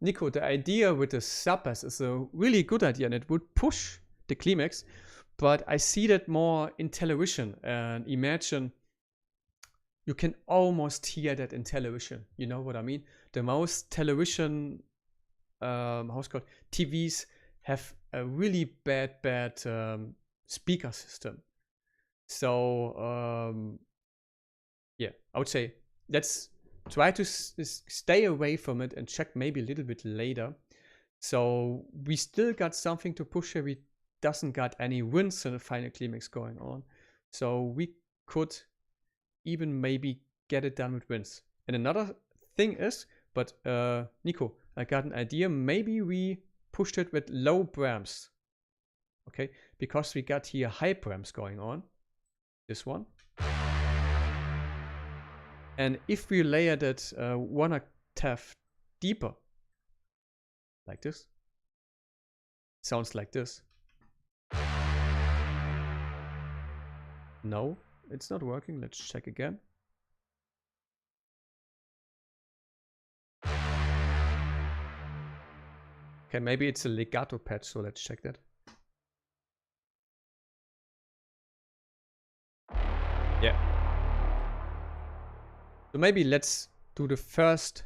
Nico, the idea with the sub-bass is a really good idea, and it would push the climax, but I see that more in television. And imagine you can almost hear that in television. You know what I mean? The most television, how's it called, TVs have a really bad speaker system. So yeah, I would say let's try to stay away from it and check maybe a little bit later. So we still got something to push here. We doesn't got any wins in the final climax going on. So we could even maybe get it done with wins. And another thing is, but Nico, I got an idea. Maybe we pushed it with low brams. Okay, because we got here high brams going on. This one. And if we layered it 1 octave deeper, like this, sounds like this. No, it's not working. Let's check again. Okay, maybe it's a legato patch, so let's check that. Yeah. So maybe let's do the first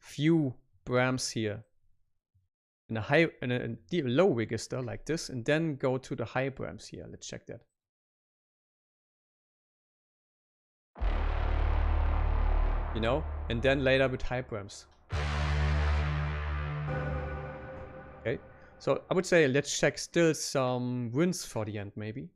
few brams here in a high, in a low register like this, and then go to the high brams here. Let's check that. You know, and then later with high brams. Okay, so I would say let's check still some wins for the end, maybe.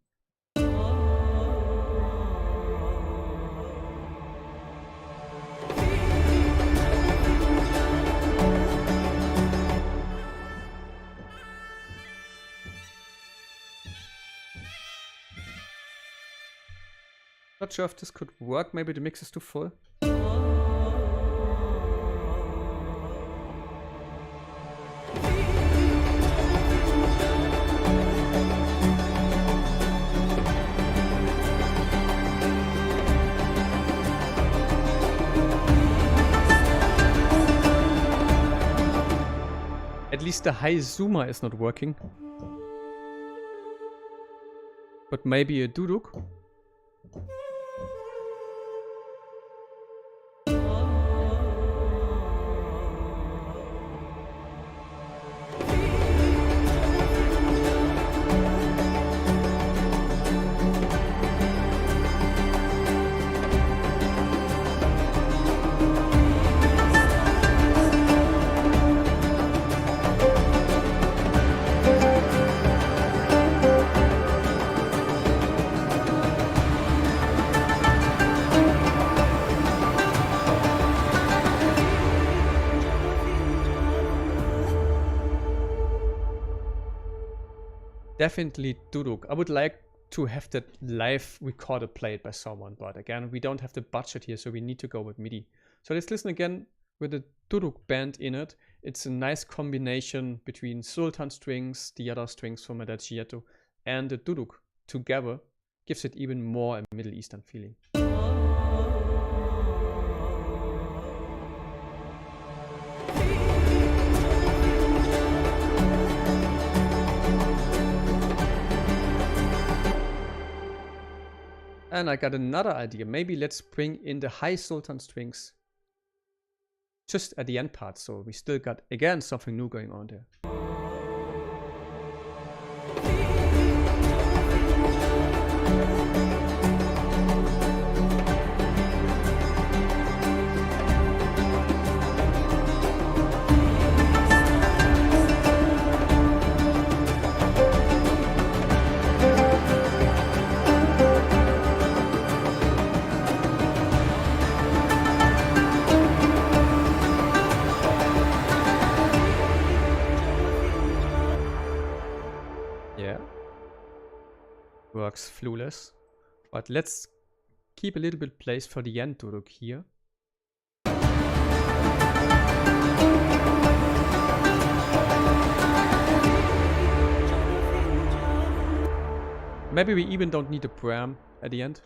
Not sure if this could work. Maybe the mix is too full. At least the high zoomer is not working. But maybe a duduk. Definitely duduk. I would like to have that live recorded played by someone, but again, we don't have the budget here, so we need to go with MIDI. So let's listen again with the duduk band in it. It's a nice combination between sultan strings, the other strings from Adagietto, and the duduk together gives it even more a Middle Eastern feeling. And I got another idea. Maybe let's bring in the high sultan strings just at the end part. So we still got, again, something new going on there. Works flawless, but let's keep a little bit place for the end duduk here. Maybe we even don't need a bram at the end.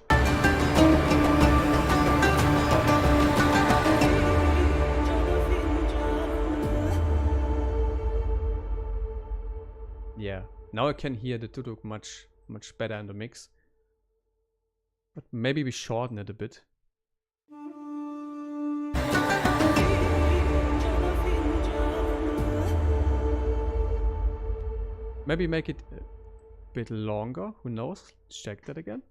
Yeah, now I can hear the duduk much better in the mix. But maybe we shorten it a bit. Maybe make it a bit longer, who knows? Let's check that again.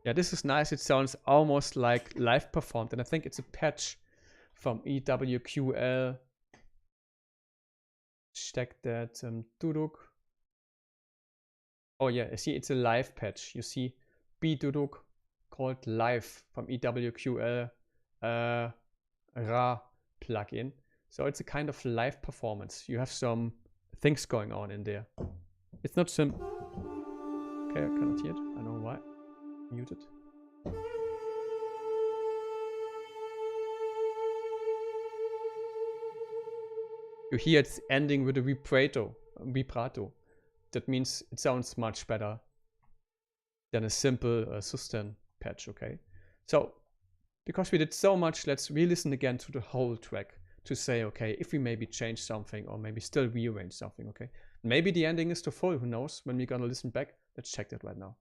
Yeah, this is nice. It sounds almost like live performed, and I think it's a patch from EWQL. Check that duduk. Oh yeah, see, it's a live patch. You see, B duduk called live from EWQL Ra plugin. So it's a kind of live performance. You have some things going on in there. It's not simple. Okay, I cannot hear it. I know why. Muted. You hear it's ending with a vibrato. That means it sounds much better than a simple sustain patch, okay? So, because we did so much, let's re-listen again to the whole track to say, okay, if we maybe change something or maybe still rearrange something, okay? Maybe the ending is too full, who knows? When we're gonna listen back, let's check that right now.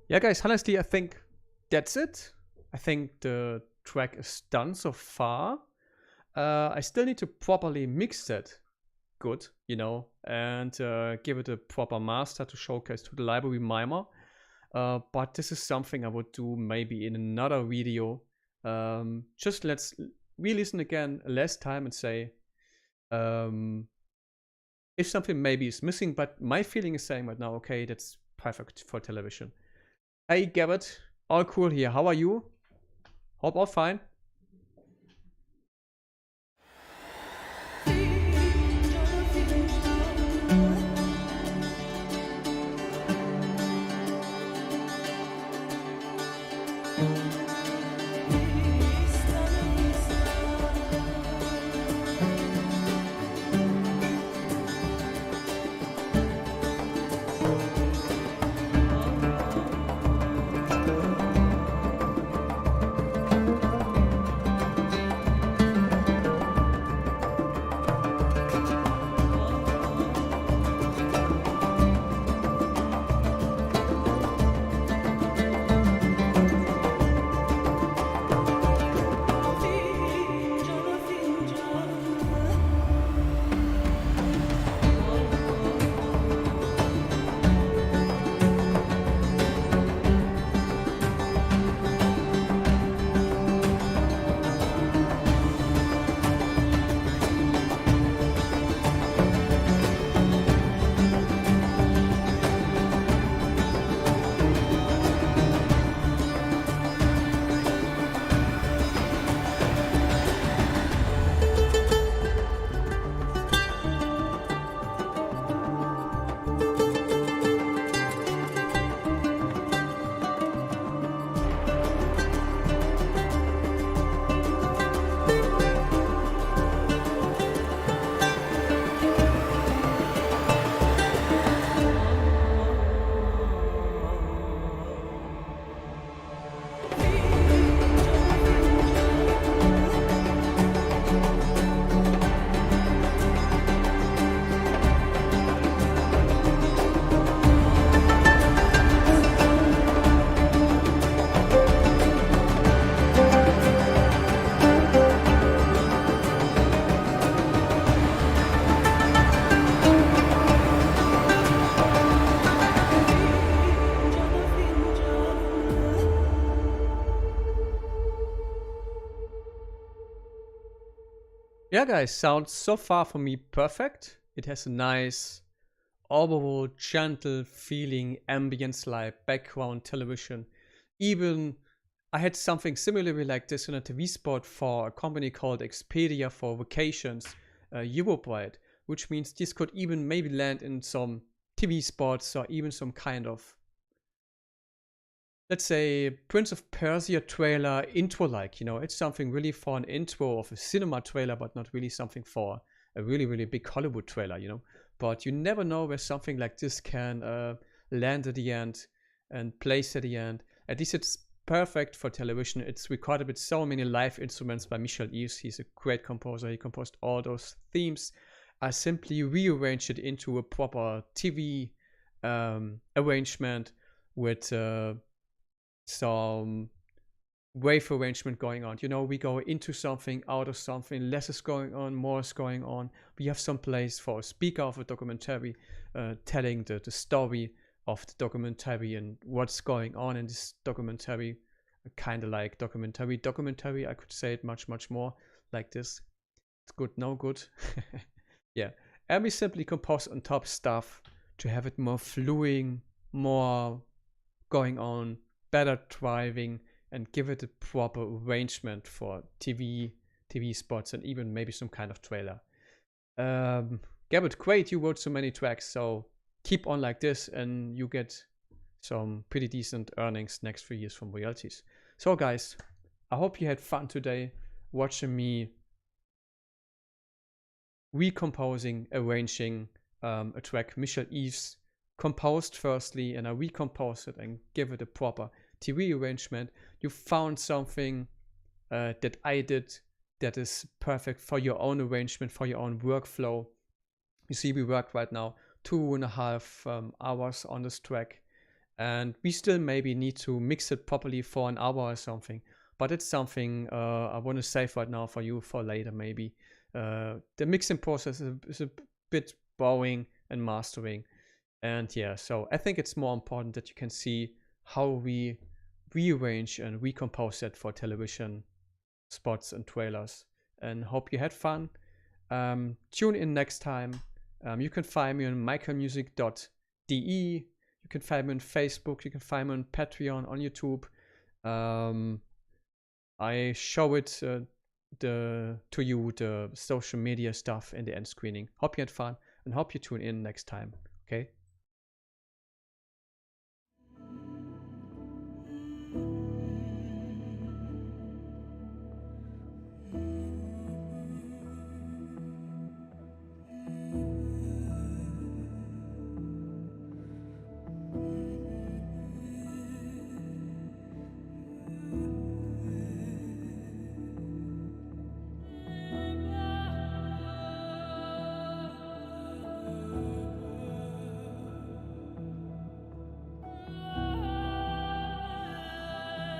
Yeah, guys, honestly, I think that's it. I think the track is done so far. I still need to properly mix that good, you know, and give it a proper master to showcase to the library mimer. But this is something I would do maybe in another video. Just let's re-listen again last time and say if something maybe is missing, but my feeling is saying right now, okay, that's perfect for television. Hey Garrett, all cool here. How are you? Hope all fine. Yeah, guys, sounds so far for me perfect. It has a nice, overall, gentle feeling, ambience like background television. Even I had something similarly like this in a TV spot for a company called Expedia for vacations, Europe-wide, which means this could even maybe land in some TV spots or even some kind of, let's say, Prince of Persia trailer intro like, it's something really for an intro of a cinema trailer, but not really something for a really, really big Hollywood trailer. But you never know where something like this can land at the end and place at the end. At least it's perfect for television. It's recorded with so many live instruments by Michel Yves. He's a great composer. He composed all those themes. I simply rearranged it into a proper TV arrangement with some wave arrangement going on. We go into something, out of something, less is going on, more is going on. We have some place for a speaker of a documentary telling the story of the documentary and what's going on in this documentary. Kind of like documentary. I could say it much, much more like this. It's good, no good. Yeah. And we simply compose on top stuff to have it more fluid, more going on, better driving, and give it a proper arrangement for TV spots and even maybe some kind of trailer. Garrett, great, you wrote so many tracks, so keep on like this and you get some pretty decent earnings next 3 years from royalties. So guys, I hope you had fun today watching me recomposing, arranging a track Michel Yves composed firstly, and I recomposed it and give it a proper TV arrangement. You found something that I did that is perfect for your own arrangement, for your own workflow. You see, we work right now 2.5 hours on this track, and we still maybe need to mix it properly for an hour or something. But it's something I want to save right now for you for later maybe. The mixing process is a bit boring and mastering. And yeah, so I think it's more important that you can see how we rearrange and recompose it for television spots and trailers. And hope you had fun. Tune in next time. You can find me on micromusic.de. You can find me on Facebook. You can find me on Patreon, on YouTube. I show it to you the social media stuff in the end screening. Hope you had fun and hope you tune in next time. Okay.